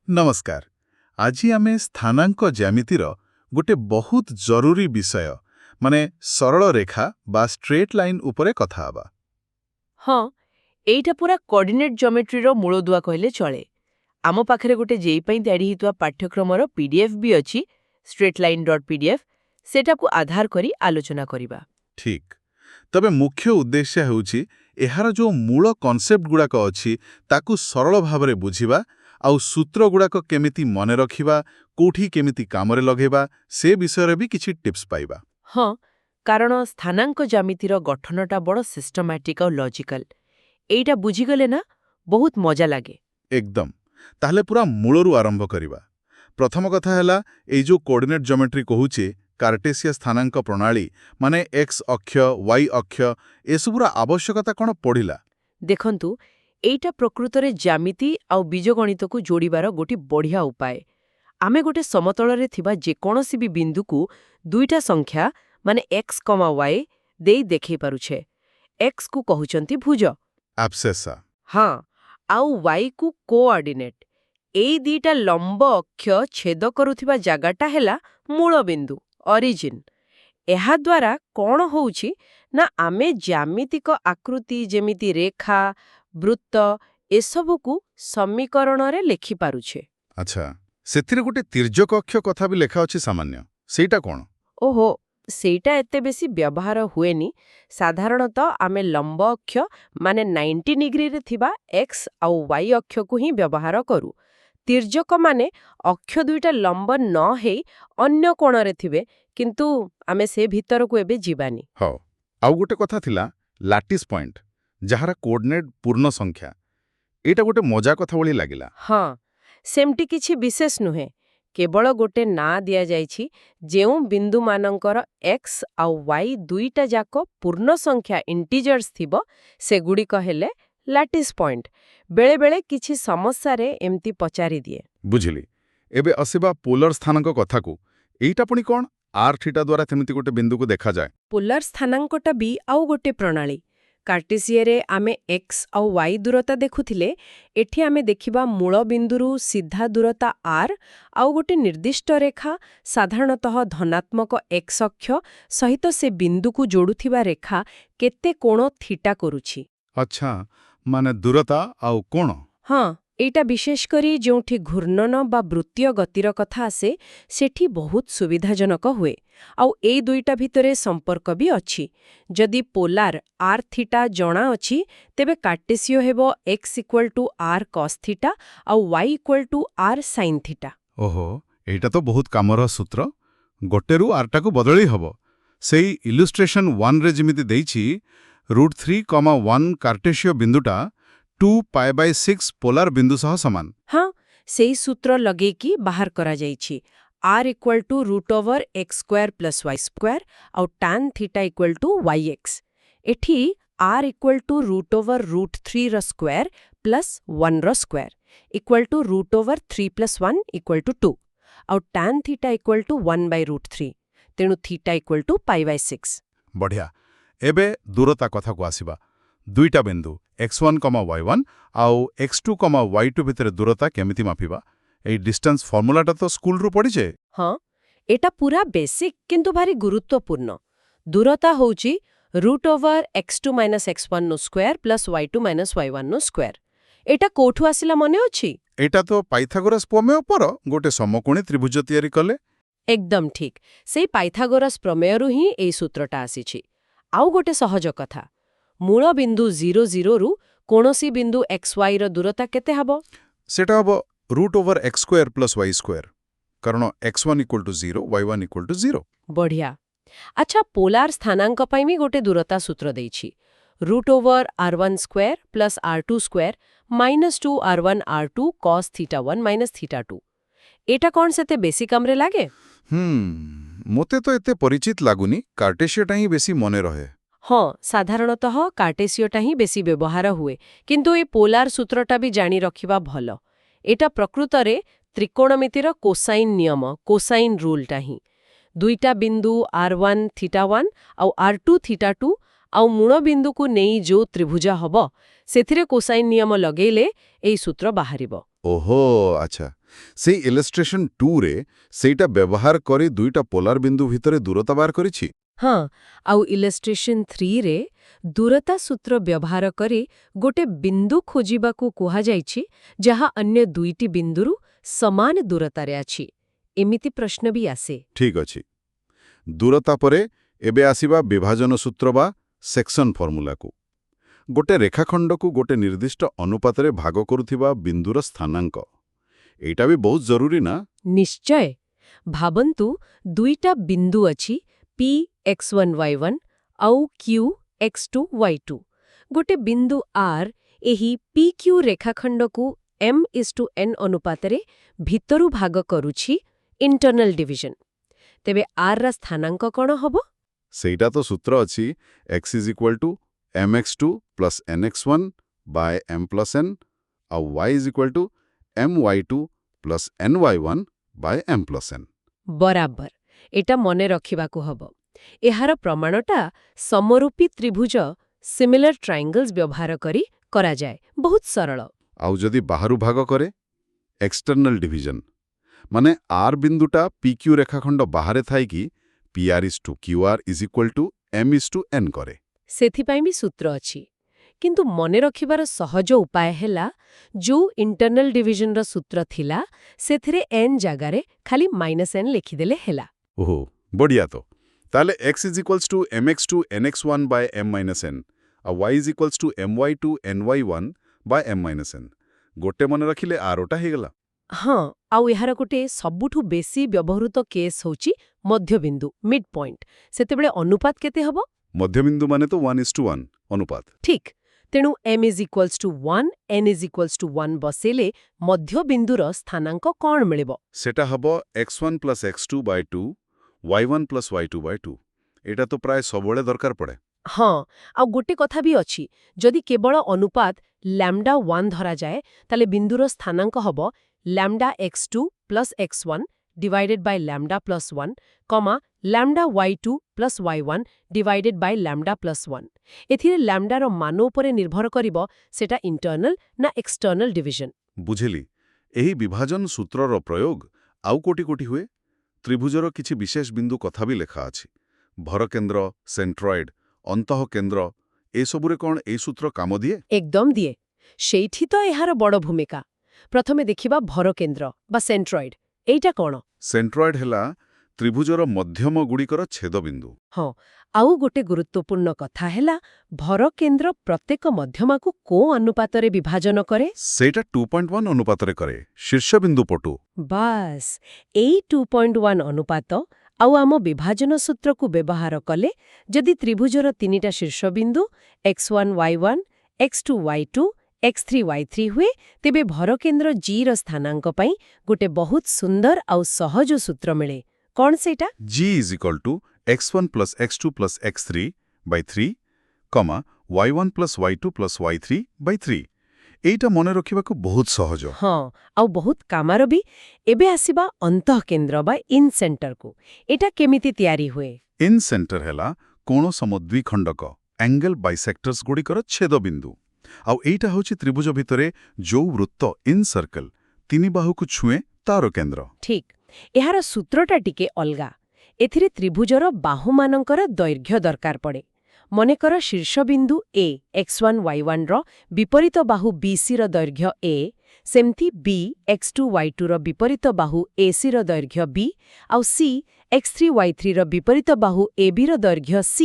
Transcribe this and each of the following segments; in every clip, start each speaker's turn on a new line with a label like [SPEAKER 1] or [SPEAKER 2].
[SPEAKER 1] नमस्कार। आज आमे स्थानांक ज्यामितिर गोटे बहुत जरूरी विषय माने सरल रेखा बा स्ट्रेट लाइन उपरे कथा हबा।
[SPEAKER 2] हाँ, एइटा पूरा कोऑर्डिनेट ज्योमेट्रीर मूलदुआ कहले चले। आम पाखरे गोटे जेई पई तैयारी हितवा पाठ्यक्रमर पीडीएफ भी अछि straightline.pdf सेटाकू आधार करी आलोचना करिबा।
[SPEAKER 1] ठीक। तबे मुख्य उद्देश्य हेउची एहार जो मूल कॉन्सेप्ट गुड़ाक अछि ताकू सरल भावरे बुझिबा आउ सूत्र गुड़ाक केमिति मने रखिबा कोठी केमिति कामरे लगेबा से विषय भी किछि टिप्स पाइबा।
[SPEAKER 2] हाँ, कारण स्थानांक ज्यामितिर गठनटा बड़ सिस्टमैटिक और लॉजिकल। एइटा बुझिगले ना बहुत मजा लागे।
[SPEAKER 1] एकदम। ताहले पूरा मूलरू आरंभ करिबा। प्रथम कथा हैला एई जो कोऑर्डिनेट ज्योमेट्री कहूचे कार्टेशिया स्थानांक प्रणाली माने एक्स अक्ष वाई अक्ष एसबुरा आवश्यकता कोन पड़िला।
[SPEAKER 2] देखंतु एइटा प्रकृतरे ज्यामिति आउ बीजगणितकू जोड़िबार गोटी बढ़िया उपाय। आमे गोटे समतलरे थिबा जेकोनोसी भी बिंदुकू दुईटा संख्या माने x, y देई देखै पारुछे। x कू कहउचंती भुज
[SPEAKER 1] एब्सेसा।
[SPEAKER 2] हाँ, आउ y कू कोऑर्डिनेट। एई दीटा लंब अक्ष छेद करुथिबा जागाटा हेला मूल बिंदु ओरिजिन। एहा द्वारा कोण होउछि ना आमे ज्यामितिक आकृति जेमिति रेखा वृत्त एसबुकू समीकरणरे लेखि पारुछे।
[SPEAKER 1] अच्छा, सेथिरे गोटे तिर्यक अक्ष कथा भी लेखा अछि सामान्य सेटा कोन?
[SPEAKER 2] ओहो, सेटा एते बेसी व्यवहार हुएनी। साधारणतः आमे लंब अक्ष माने 90 डिग्री रे थिबा x आउ y अक्ष को ही व्यवहार करू। तिर्यक माने अक्ष दुईटा लंब न हेई अन्य कोणरे थिबे, किंतु आमे से भीतर को एबे जीवानी।
[SPEAKER 1] हो, आउ गोटे कथा थिला लैटिस पॉइंट जहारा कोऑर्डिनेट पूर्ण संख्या। एटा गोटे मजा कथा बोली लागिला।
[SPEAKER 2] हाँ, सेमटी किछि विशेष नुहे, केवल गोटे ना दिया जाइछि जेउ बिंदु मानंकर x आउ y दुईटा जाको पूर्ण संख्या इंटीजर्स थिबो सेगुडी कहेले लैटिस पॉइंट। बेले बेले किछि समस्या रे एम्ति पचारि दिए।
[SPEAKER 1] बुझिली। एबे असिबा पोलर स्थानांक कथा को एटा पुनी कोन r थीटा द्वारा थेमिति गोटे बिंदु को देखा जाए।
[SPEAKER 2] पोलर स्थानांकटा भी आउ गोटे प्रणाली। कार्टेशियरे आमे x आउ y दूरता देखुथिले, एठी आमे देखिबा मूल बिंदुरु सीधा दूरता r आउ गोटे निर्दिष्ट रेखा साधारणतः धनात्मक x अक्ष सहित से बिंदु को जोड़ुथिबा रेखा केते कोण थीटा करूछि।
[SPEAKER 1] अच्छा, माने दूरता आउ कोण।
[SPEAKER 2] हाँ, एटा विशेष करी जोंठी घूर्णन बा वृत्तीय गतिर कथा आसे सेठी बहुत सुविधाजनक हुए। आउ ए दुईटा भितरे संपर्क भी अछि। जदि पोलार r थीटा जणा अछि तेबे कार्टेशियो हेबो x equal to r cos theta आउ y equal to r sin theta.
[SPEAKER 1] ओहो, एटा तो बहुत कामर सूत्र। गोटेरु आरटा को बदली हबो। सेई इलुस्ट्रेशन 1 रे जिमिति देइछि √3,1 कार्टेशियो बिंदुटा 2π/6 पोलार बिंदु सह समान।
[SPEAKER 2] हाँ, सेई सूत्र लगे की बाहर करा जाइछि। r equal to √x² + y² आउ tan theta equal to yx। एठी r इक्वल टू √√3 र स्क्वायर प्लस 1 र square equal to √3 + 1 equal to 2 आउ tan थीटा इक्वल टू 1/√3। तेणु थीटा इक्वल टू π/6।
[SPEAKER 1] बढ़िया। एबे दूरता कथा को आसीबा। दुईटा बिंदु x1, y1 आउ x2, y2 भितरे दूरता केमिति मापिबा? एई डिस्टेंस फार्मूलाटा तो स्कूल रु पढिछे।
[SPEAKER 2] हाँ, एटा पूरा बेसिक किंतु भारी गुरुत्वपूर्ण। दूरता होउची √x2 - x1 नो स्क्वायर प्लस y2 - y1 नो स्क्वायर। एटा कोठु आसिला मने अछि?
[SPEAKER 1] एटा तो पाइथागोरस प्रमेय पर गोटे समकोणी त्रिभुज तयारी कले।
[SPEAKER 2] एकदम ठीक। सेई पाइथागोरस प्रमेयरु ही एई सूत्रटा आसीछि। आउ गोटे सहज कथा, मूल बिंदु 0, 0 रु कोनोसी बिंदु xy र दूरता केते हबो?
[SPEAKER 1] सेटा हबो √x² + y²। कारण x1 = 0 y1 = 0।
[SPEAKER 2] बढ़िया। अच्छा, पोलार स्थानांक पई मी गोटे दूरता सूत्र देइछि। √r1² + r2² - 2r1 r2 cos θ1 - θ2। एटा कोन सेते बेसी कामरे लागे?
[SPEAKER 1] मोते तो एते परिचित लागुनी। कार्टेशियाटा ही बेसी मने रहे।
[SPEAKER 2] हाँ, साधारणतः कार्टेशियोटा ही बेसी व्यवहार हुए, किंतु ए पोलार सूत्रटा भी जानी रखिबा भलो। एटा प्रकृतरे त्रिकोणमितिर कोसाइन नियम, कोसाइन रूलटा ही। दुईटा बिंदु r1 θ1 आउ r2 θ2 आउ मूल बिंदु को नेई जो त्रिभुजा हबो सेथिरे कोसाइन नियम लगेले एई सूत्र बाहरिबो।
[SPEAKER 3] ଓହୋ ଆଚ୍ଛା ସେଇ ଇଲଷ୍ଟ୍ରେସନ 2 ରେ ସେଇଟା ବ୍ୟବହାର କରି ଦୁଇଟା ପୋଲାର ବିନ୍ଦୁ ଭିତରେ ଦୂରତା ବାହାର କରିଛି।
[SPEAKER 2] ହଁ, ଆଉ ଇଲଷ୍ଟ୍ରେସନ 3ରେ ଦୂରତା ସୂତ୍ର ବ୍ୟବହାର କରି ଗୋଟେ ବିନ୍ଦୁ ଖୋଜିବାକୁ କୁହାଯାଇଛି ଯାହା ଅନ୍ୟ ଦୁଇଟି ବିନ୍ଦୁରୁ ସମାନ ଦୂରତାରେ ଅଛି। ଏମିତି ପ୍ରଶ୍ନ ବି ଆସେ।
[SPEAKER 3] ଠିକ୍ ଅଛି। ଦୂରତା ପରେ ଏବେ ଆସିବା ବିଭାଜନ ସୂତ୍ର ବା ସେକ୍ସନ ଫର୍ମୁଲାକୁ। ଗୋଟେ ରେଖାଖଣ୍ଡକୁ ଗୋଟେ ନିର୍ଦ୍ଦିଷ୍ଟ ଅନୁପାତରେ ଭାଗ କରୁଥିବା ବିନ୍ଦୁର ସ୍ଥାନାଙ୍କ। ଏଇଟା ବି ବହୁତ ଜରୁରୀ ନା?
[SPEAKER 2] ନିଶ୍ଚୟ। ଭାବନ୍ତୁ ଦୁଇଟା ବିନ୍ଦୁ ଅଛି P x1 y1 ଆଉ Q x2 y2। ଗୋଟେ ବିନ୍ଦୁ R ଏହି PQ ରେଖାଖଣ୍ଡକୁ m:n ଅନୁପାତରେ ଭିତରୁ ଭାଗ କରୁଛି, ଇଣ୍ଟରନାଲ ଡିଭିଜନ। ତେବେ R ର ସ୍ଥାନାଙ୍କ କ'ଣ ହବ?
[SPEAKER 3] ସେଇଟା ତ ସୂତ୍ର ଅଛି x = mx2 + nx1 / m+n ଆଉ y = my2 + ny1 / m+n।
[SPEAKER 2] ବରାବର। ଏଟା ମନେ ରଖିବାକୁ ହବ। ଏହାର ପ୍ରମାଣଟା ସମରୂପୀ ତ୍ରିଭୁଜ ସିମିଲାର ଟ୍ରାଇଙ୍ଗଲ୍ସ ବ୍ୟବହାର କରି କରାଯାଏ। ବହୁତ ସରଳ।
[SPEAKER 3] ଆଉ ଯଦି ବାହାରୁ ଭାଗ କରେ ଏକ୍ସଟର୍ନାଲ ଡିଭିଜନ ମାନେ R ବିନ୍ଦୁଟା PQ ରେଖାଖଣ୍ଡ ବାହାରେ ଥାଇକି PR:QR = M:n କରେ।
[SPEAKER 2] ସେଥିପାଇଁ ବି ସୂତ୍ର ଅଛି। କିନ୍ତୁ ମନେ ରଖିବାର ସହଜ ଉପାୟ ହେଲା ଯୋଉ ଇଣ୍ଟରନାଲ ଡିଭିଜନର ସୂତ୍ର ଥିଲା ସେଥିରେ n ଜାଗାରେ ଖାଲି -n ଲେଖିଦେଲେ ହେଲା।
[SPEAKER 3] ଓହୋ ବଢ଼ିଆ ତ। ତାହେଲେ x = mx2 nx1 / m-n ଆଉ y = my2 ny1 / m-n। ଗୋଟେ ମନେ ରଖିଲେ ଆରଟା ହେଇଗଲା।
[SPEAKER 2] ହଁ, ଆଉ ଏହାର ଗୋଟେ ସବୁଠୁ ବେଶି ବ୍ୟବହୃତ କେସ୍ ହେଉଛି ମଧ୍ୟବିନ୍ଦୁ ମିଡ୍ ପଏଣ୍ଟ। ସେତେବେଳେ ଅନୁପାତ କେତେ ହେବ?
[SPEAKER 3] ମଧ୍ୟବିନ୍ଦୁ ମାନେ ତ 1:1 ଅନୁପାତ।
[SPEAKER 2] ଠିକ୍। ତେଣୁ m = 1 n = 1 ବସେଇଲେ ମଧ୍ୟବିନ୍ଦୁର ସ୍ଥାନାଙ୍କ କ'ଣ ମିଳିବ?
[SPEAKER 3] ସେଟା ହବ x1 + x2/2 y1 + y2/2। ଏଇଟା ତ ପ୍ରାୟ ସବୁବେଳେ ଦରକାର ପଡ଼େ।
[SPEAKER 2] ହଁ, ଆଉ ଗୋଟେ କଥା ବି ଅଛି। ଯଦି କେବଳ ଅନୁପାତ λ1 ଧରାଯାଏ ତାହେଲେ ବିନ୍ଦୁର ସ୍ଥାନାଙ୍କ ହବ λx2 + x1 divided by λ + 1, λy2 + y1 divided by λ + 1। ଏଥିରେ λର ମାନ ଉପରେ ନିର୍ଭର କରିବ ସେଟା ଇଣ୍ଟରନାଲ ନା ଏକ୍ସଟର୍ନାଲ ଡିଭିଜନ।
[SPEAKER 3] ବୁଝିଲି। ଏହି ବିଭାଜନ ସୂତ୍ରର ପ୍ରୟୋଗ ଆଉ କୋଟି ହୁଏ। ତ୍ରିଭୁଜର କିଛି ବିଶେଷ ବିନ୍ଦୁ କଥା ବି ଲେଖା ଅଛି। ଭରକେନ୍ଦ୍ର, ସେଣ୍ଟ୍ରଏଡ୍, ଅନ୍ତଃକେନ୍ଦ୍ର ଏସବୁରେ କ'ଣ ଏଇ ସୂତ୍ର କାମ ଦିଏ?
[SPEAKER 2] ଏକଦମ ଦିଏ। ସେଇଠି ତ ଏହାର ବଡ଼ ଭୂମିକା। ପ୍ରଥମେ ଦେଖିବା ଭରକେନ୍ଦ୍ର ବା ସେଣ୍ଟ୍ରଏଡ୍। ଏଇଟା କ'ଣ?
[SPEAKER 3] ସେଣ୍ଟ୍ରଏଡ୍ ହେଲା ତ୍ରିଭୁଜର ମଧ୍ୟମଗୁଡ଼ିକର ଛେଦବିନ୍ଦୁ।
[SPEAKER 2] ହଁ, ଆଉ ଗୋଟେ ଗୁରୁତ୍ୱପୂର୍ଣ୍ଣ କଥା ହେଲା ଭରକେନ୍ଦ୍ର ପ୍ରତ୍ୟେକ ମଧ୍ୟମାକୁ କୋଉ ଅନୁପାତରେ ବିଭାଜନ କରେ?
[SPEAKER 3] ସେଇଟା 2.1 ଅନୁପାତରେ କରେ, ଶୀର୍ଷବିନ୍ଦୁ ପଟୁ।
[SPEAKER 2] ବାସ୍, ଏଇ 2.1 ଅନୁପାତ ଆଉ ଆମ ବିଭାଜନ ସୂତ୍ରକୁ ବ୍ୟବହାର କଲେ ଯଦି ତ୍ରିଭୁଜର ତିନିଟା ଶୀର୍ଷବିନ୍ଦୁ x1 y1, x2 y2, x3 y3 ହୁଏ, ତେବେ ଭରକେନ୍ଦ୍ର Gର ସ୍ଥାନାଙ୍କ ପାଇଁ ଗୋଟେ ବହୁତ ସୁନ୍ଦର ଆଉ ସହଜ ସୂତ୍ର ମିଳେ। କ'ଣ ସେଇଟା?
[SPEAKER 3] G = x1 + x2 + x3/3, y1 + y2 + y3/3। ଏଇଟା ମନେ ରଖିବାକୁ ବହୁତ ସହଜ।
[SPEAKER 2] ହଁ, ଆଉ ବହୁତ କାମର ବି। ଏବେ ଆସିବା ଅନ୍ତଃକେନ୍ଦ୍ର ବା ଇନ୍ ସେଣ୍ଟରକୁ। ଏଟା କେମିତି ତିଆରି ହୁଏ?
[SPEAKER 3] ଇନ୍ ସେଣ୍ଟର ହେଲା କୋଣସମ ଦ୍ୱିଖଣ୍ଡକ ଆଙ୍ଗେଲ ବାଇସେକ୍ଟର୍ସ ଗୁଡ଼ିକର ଛେଦବିନ୍ଦୁ। ଆଉ ଏଇଟା ହେଉଛି ତ୍ରିଭୁଜ ଭିତରେ ଯୋଉ ବୃତ୍ତ ଇନ୍ ସର୍କଲ ତିନି ବାହୁକୁ ଛୁଏଁ ତାର କେନ୍ଦ୍ର।
[SPEAKER 2] ଠିକ୍। ଏହାର ସୂତ୍ରଟା ଟିକେ ଅଲଗା। ଏଥିରେ ତ୍ରିଭୁଜର ବାହୁମାନଙ୍କର ଦୈର୍ଘ୍ୟ ଦରକାର ପଡ଼େ। ମନେକର ଶୀର୍ଷବିନ୍ଦୁ A x1 y1ର ବିପରୀତ ବାହୁ BCର ଦୈର୍ଘ୍ୟ A, ସେମିତି B x2 y2ର ବିପରୀତ ବାହୁ ACର ଦୈର୍ଘ୍ୟ B, ଆଉ C x3 y3ର ବିପରୀତ ବାହୁ ABର ଦୈର୍ଘ୍ୟ C।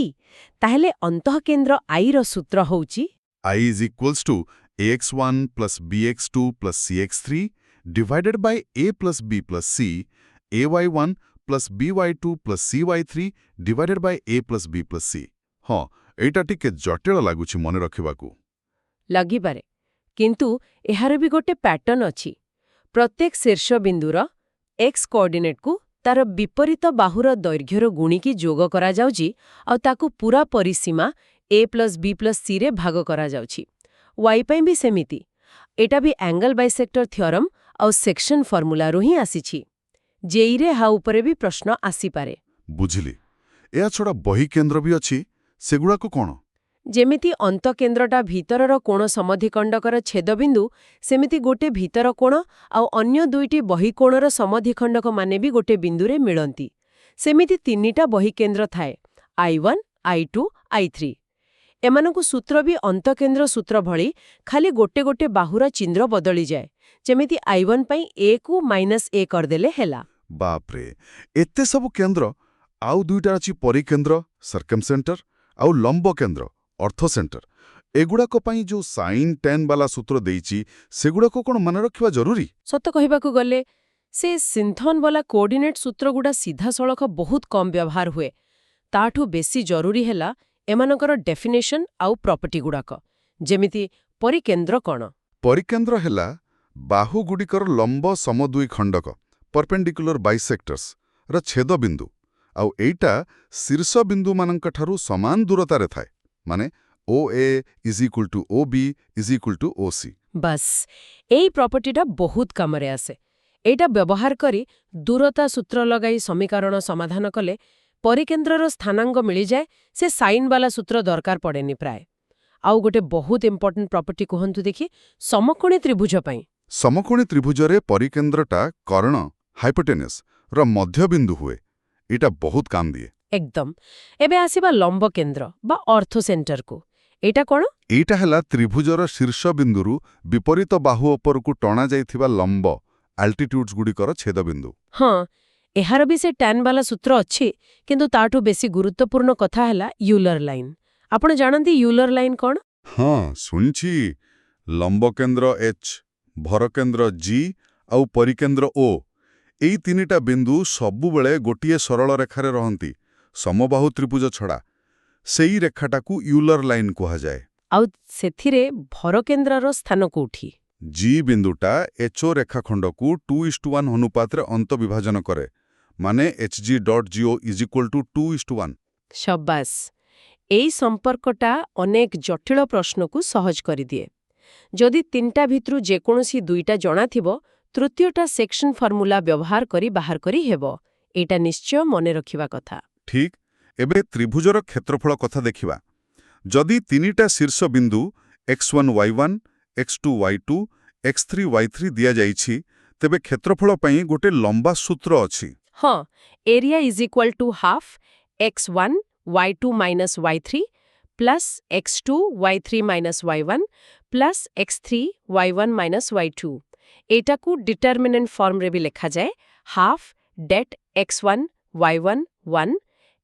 [SPEAKER 2] ତାହେଲେ ଅନ୍ତଃକେନ୍ଦ୍ର Iର ସୂତ୍ର ହେଉଛି
[SPEAKER 3] I = ax1 + bx2 + cx3 divided by a + b + c, ay1 + by2 + cy3 divided by a + b + c। ହଁ, ଏଇଟା ଟିକେ ଜଟିଳ ଲାଗୁଛି ମନେ ରଖିବାକୁ।
[SPEAKER 2] ଲାଗିପାରେ, କିନ୍ତୁ ଏହାର ବି ଗୋଟେ ପ୍ୟାଟର୍ନ ଅଛି। ପ୍ରତ୍ୟେକ ଶୀର୍ଷବିନ୍ଦୁର x କୋଅର୍ଡିନେଟ୍କୁ ତାର ବିପରୀତ ବାହୁର ଦୈର୍ଘ୍ୟର ଗୁଣିକି ଯୋଗ କରାଯାଉଛି ଆଉ ତାକୁ ପୁରା ପରିସୀମା a + b + cରେ ଭାଗ କରାଯାଉଛି। y ପାଇଁ ବି ସେମିତି। ଏଟା ବି ଆଙ୍ଗେଲ ବାଇସେକ୍ଟର ଥିଅରମ୍ ଆଉ ସେକ୍ସନ ଫର୍ମୁଲାରୁ ହିଁ ଆସିଛି। ଜେଇରେ ଏହା ଉପରେ ବି ପ୍ରଶ୍ନ ଆସିପାରେ।
[SPEAKER 3] ବୁଝିଲି। ଏହା ଛଡ଼ା ବହି କେନ୍ଦ୍ର ବି ଅଛି, ସେଗୁଡ଼ାକୁ କ'ଣ?
[SPEAKER 2] ଯେମିତି ଅନ୍ତଃକେନ୍ଦ୍ରଟା ଭିତରର କୋଣ ସମଦ୍ୱିଖଣ୍ଡକର ଛେଦବିନ୍ଦୁ, ସେମିତି ଗୋଟେ ଭିତର କୋଣ ଆଉ ଅନ୍ୟ ଦୁଇଟି ବହିକୋଣର ସମଦ୍ୱିଖଣ୍ଡକମାନେ ବି ଗୋଟେ ବିନ୍ଦୁରେ ମିଳନ୍ତି। ସେମିତି ତିନିଟା ବହିକେନ୍ଦ୍ର ଥାଏ, I1, I2, I3। ଏମାନଙ୍କୁ ସୂତ୍ର ବି ଅନ୍ତଃକେନ୍ଦ୍ର ସୂତ୍ର ଭଳି ଖାଲି ଗୋଟେ ଗୋଟେ ବାହୁର ଚିହ୍ନ ବଦଳିଯାଏ। ଯେମିତି I1 ପାଇଁ a କୁ -a କରିଦେଲେ ହେଲା।
[SPEAKER 3] ବାପରେ, ଏତେ ସବୁ କେନ୍ଦ୍ର! ଆଉ ଦୁଇଟା ଅଛି ପରିକେନ୍ଦ୍ର ସର୍କମସେଣ୍ଟର ଆଉ ଲମ୍ବ କେନ୍ଦ୍ର ଅର୍ଥୋସେଣ୍ଟର। ଏଗୁଡ଼ାକ ପାଇଁ ଯୋଉ ସାଇନ୍ ଟେନ୍ ବାଲା ସୂତ୍ର ଦେଇଛି, ସେଗୁଡ଼ାକ କ'ଣ ମନେ ରଖିବା ଜରୁରୀ?
[SPEAKER 2] ସତ କହିବାକୁ ଗଲେ ସେ ସିନ୍ଥନ୍ ବାଲା କୋଅର୍ଡିନେଟ୍ ସୂତ୍ରଗୁଡ଼ା ସିଧାସଳଖ ବହୁତ କମ୍ ବ୍ୟବହାର ହୁଏ। ତାଠୁ ବେଶି ଜରୁରୀ ହେଲା ଏମାନଙ୍କର ଡେଫିନେସନ୍ ଆଉ ପ୍ରପର୍ଟିଗୁଡ଼ାକ। ଯେମିତି ପରିକେନ୍ଦ୍ର କ'ଣ?
[SPEAKER 3] ପରିକେନ୍ଦ୍ର ହେଲା ବାହୁଗୁଡ଼ିକର ଲମ୍ବ ସମଦ୍ୱିଖଣ୍ଡକ ପରପେଣ୍ଡିକୁଲାର ବାଇସେକ୍ଟର୍ସ ର ଛେଦବିନ୍ଦୁ, ଆଉ ଏଇଟା ଶୀର୍ଷବିନ୍ଦୁମାନଙ୍କଠାରୁ ସମାନ ଦୂରତାରେ ଥାଏ, ମାନେ OA = OB = OC।
[SPEAKER 2] ବାସ୍, ଏଇ ପ୍ରପର୍ଟିଟା ବହୁତ କାମରେ ଆସେ। ଏଇଟା ବ୍ୟବହାର କରି ଦୂରତା ସୂତ୍ର ଲଗାଇ ସମୀକରଣ ସମାଧାନ କଲେ ପରିକେନ୍ଦ୍ରର ସ୍ଥାନାଙ୍କ ମିଳିଯାଏ, ସେ ସାଇନ୍ ବାଲା ସୂତ୍ର ଦରକାର ପଡ଼େନି ପ୍ରାୟ। ଆଉ ଗୋଟେ ବହୁତ ଇମ୍ପର୍ଟାଣ୍ଟ ପ୍ରପର୍ଟି କୁହନ୍ତୁ ଦେଖି, ସମକୋଣୀ ତ୍ରିଭୁଜ ପାଇଁ।
[SPEAKER 3] ସମକୋଣୀ ତ୍ରିଭୁଜରେ ପରିକେନ୍ଦ୍ରଟା କର୍ଣ୍ଣ ହାଇପୋଟେନସ୍ ର ମଧ୍ୟବିନ୍ଦୁ ହୁଏ। ଏଇଟା ବହୁତ କାମ ଦିଏ।
[SPEAKER 2] ଏକଦମ। ଏବେ ଆସିବା ଲମ୍ବ କେନ୍ଦ୍ର ବା ଅର୍ଥୋସେଣ୍ଟରକୁ। ଏଇଟା କ'ଣ?
[SPEAKER 3] ଏଇଟା ହେଲା ତ୍ରିଭୁଜର ଶୀର୍ଷବିନ୍ଦୁରୁ ବିପରୀତ ବାହୁ ଉପରକୁ ଟଣାଯାଇଥିବା ଲମ୍ବ ଆଲ୍ଟିଟ୍ୟୁଡ୍ସଗୁଡ଼ିକର ଛେଦବିନ୍ଦୁ।
[SPEAKER 2] ହଁ, ଏହାର ବି ସେ ଟ୍ୟାନ୍ ବାଲା ସୂତ୍ର ଅଛି, କିନ୍ତୁ ତାଠୁ ବେଶି ଗୁରୁତ୍ୱପୂର୍ଣ୍ଣ କଥା ହେଲା ୟୁଲର ଲାଇନ୍। ଆପଣ ଜାଣନ୍ତି ୟୁଲର ଲାଇନ୍ କ'ଣ?
[SPEAKER 3] ହଁ, ଶୁଣିଛି। ଲମ୍ବକେନ୍ଦ୍ର H, ଭରକେନ୍ଦ୍ର G ଆଉ ପରିକେନ୍ଦ୍ର O, ଏଇ ତିନିଟା ବିନ୍ଦୁ ସବୁବେଳେ ଗୋଟିଏ ସରଳ ରେଖାରେ ରହନ୍ତି, ସମବାହୁ ତ୍ରିଭୁଜ ଛଡ଼ା। ସେଇ ରେଖାଟାକୁ ୟୁଲର ଲାଇନ୍ କୁହାଯାଏ।
[SPEAKER 2] ଆଉ ସେଥିରେ ଭରକେନ୍ଦ୍ରର ସ୍ଥାନ କୋଉଠି?
[SPEAKER 3] G ବିନ୍ଦୁଟା HO ରେଖାଖଣ୍ଡକୁ 2:1 ଅନୁପାତରେ ଅନ୍ତଃବିଭାଜନ କରେ, ମାନେ HG.GO = 2:1।
[SPEAKER 2] ଶବାସ୍। ଏଇ ସମ୍ପର୍କଟା ଅନେକ ଜଟିଳ ପ୍ରଶ୍ନକୁ ସହଜ କରିଦିଏ। ଯଦି ତିନିଟା ଭିତରୁ ଯେକୌଣସି ଦୁଇଟା ଜଣାଥିବ, ତୃତୀୟଟା ସେକ୍ସନ ଫର୍ମୁଲା ବ୍ୟବହାର କରି ବାହାର କରି ହେବ। ଏଇଟା ନିଶ୍ଚୟ ମନେ ରଖିବା କଥା।
[SPEAKER 3] ଠିକ୍। ଏବେ ତ୍ରିଭୁଜର କ୍ଷେତ୍ରଫଳ କଥା ଦେଖିବା। ଯଦି ତିନିଟା ଶୀର୍ଷ ବିନ୍ଦୁ x1 y1, x2 y2, x3 y3 ଦିଆଯାଇଛି, ତେବେ କ୍ଷେତ୍ରଫଳ ପାଇଁ ଗୋଟେ ଲମ୍ବା ସୂତ୍ର ଅଛି।
[SPEAKER 2] ହଁ, area = ½ x1 y2 - y3 plus x2 y3 - y1 plus x3 y1 - y2। ଏଇଟାକୁ ଡିଟରମିନେଣ୍ଟ ଫର୍ମରେ ବି ଲେଖାଯାଏ, ½ det x1 y1 1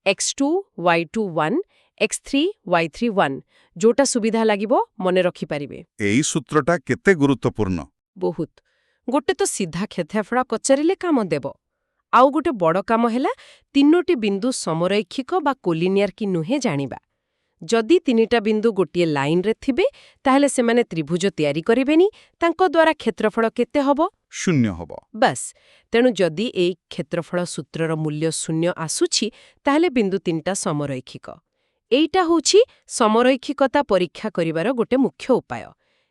[SPEAKER 2] x2 y2 1 x3 y3 1, ଯୋଉଟା ସୁବିଧା ଲାଗିବ ମନେ ରଖିପାରିବେ।
[SPEAKER 3] ଏଇ ସୂତ୍ରଟା କେତେ ଗୁରୁତ୍ୱପୂର୍ଣ୍ଣ!
[SPEAKER 2] ବହୁତ। ଗୋଟେ ତ ସିଧା କ୍ଷେତ୍ରଫଳ ପଚାରିଲେ କାମ ଦେବ। ଆଉ ଗୋଟେ ବଡ଼ କାମ ହେଲା ତିନୋଟି ବିନ୍ଦୁ ସମରୈଖିକ ବା କୋଲିନିୟର କି ନୁହେଁ ଜାଣିବା। ଯଦି ତିନିଟା ବିନ୍ଦୁ ଗୋଟିଏ ଲାଇନରେ ଥିବେ, ତାହେଲେ ସେମାନେ ତ୍ରିଭୁଜ ତିଆରି କରିବେନି। ତାଙ୍କ ଦ୍ୱାରା କ୍ଷେତ୍ରଫଳ କେତେ ହବ?
[SPEAKER 3] 0 ହବ।
[SPEAKER 2] ବାସ୍। ତେଣୁ ଯଦି ଏଇ କ୍ଷେତ୍ରଫଳ ସୂତ୍ରର ମୂଲ୍ୟ 0 ଆସୁଛି, ତାହେଲେ ବିନ୍ଦୁ ତିନିଟା ସମରୈଖିକ। ଏଇଟା ହେଉଛି ସମରୈଖିକତା ପରୀକ୍ଷା କରିବାର ଗୋଟେ ମୁଖ୍ୟ ଉପାୟ।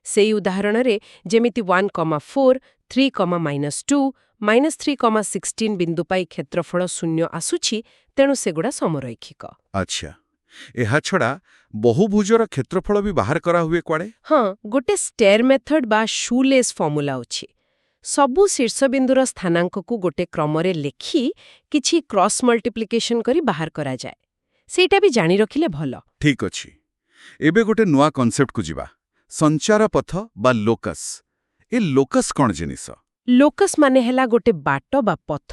[SPEAKER 2] ସେଇ ଉଦାହରଣରେ ଯେମିତି 1,4, 3,-2, -3,16 ବିନ୍ଦୁ ପାଇଁ କ୍ଷେତ୍ରଫଳ 0 ଆସୁଛି, ତେଣୁ ସେଗୁଡ଼ା ସମରୈଖିକ।
[SPEAKER 3] ଆଚ୍ଛା, ଏହାଛଡ଼ା ବହୁଭୁଜର କ୍ଷେତ୍ରଫଳ ବି ବାହାର କରାହୁଏ କୁଆଡ଼େ?
[SPEAKER 2] ହଁ, ଗୋଟେ ଷ୍ଟେୟାର ମେଥଡ ବା ଶୁଲେସ୍ ଫର୍ମୁଲା ଅଛି। ସବୁ ଶୀର୍ଷବିନ୍ଦୁର ସ୍ଥାନାଙ୍କକୁ ଗୋଟେ କ୍ରମରେ ଲେଖି କିଛି କ୍ରସ୍ ମଲ୍ଟିପ୍ଲିକେସନ କରି ବାହାର କରାଯାଏ। ସେଇଟା ବି ଜାଣି ରଖିଲେ ଭଲ।
[SPEAKER 3] ଠିକ୍ ଅଛି। ଏବେ ଗୋଟେ ନୂଆ କନସେପ୍ଟକୁ ଯିବା, ସଞ୍ଚାର ପଥ ବା ଲୋକସ୍। ଏ ଲୋକସ୍ କ'ଣ ଜିନିଷ?
[SPEAKER 2] ଲୋକସ୍ ମାନେ ହେଲା ଗୋଟେ ବାଟ ବା ପଥ।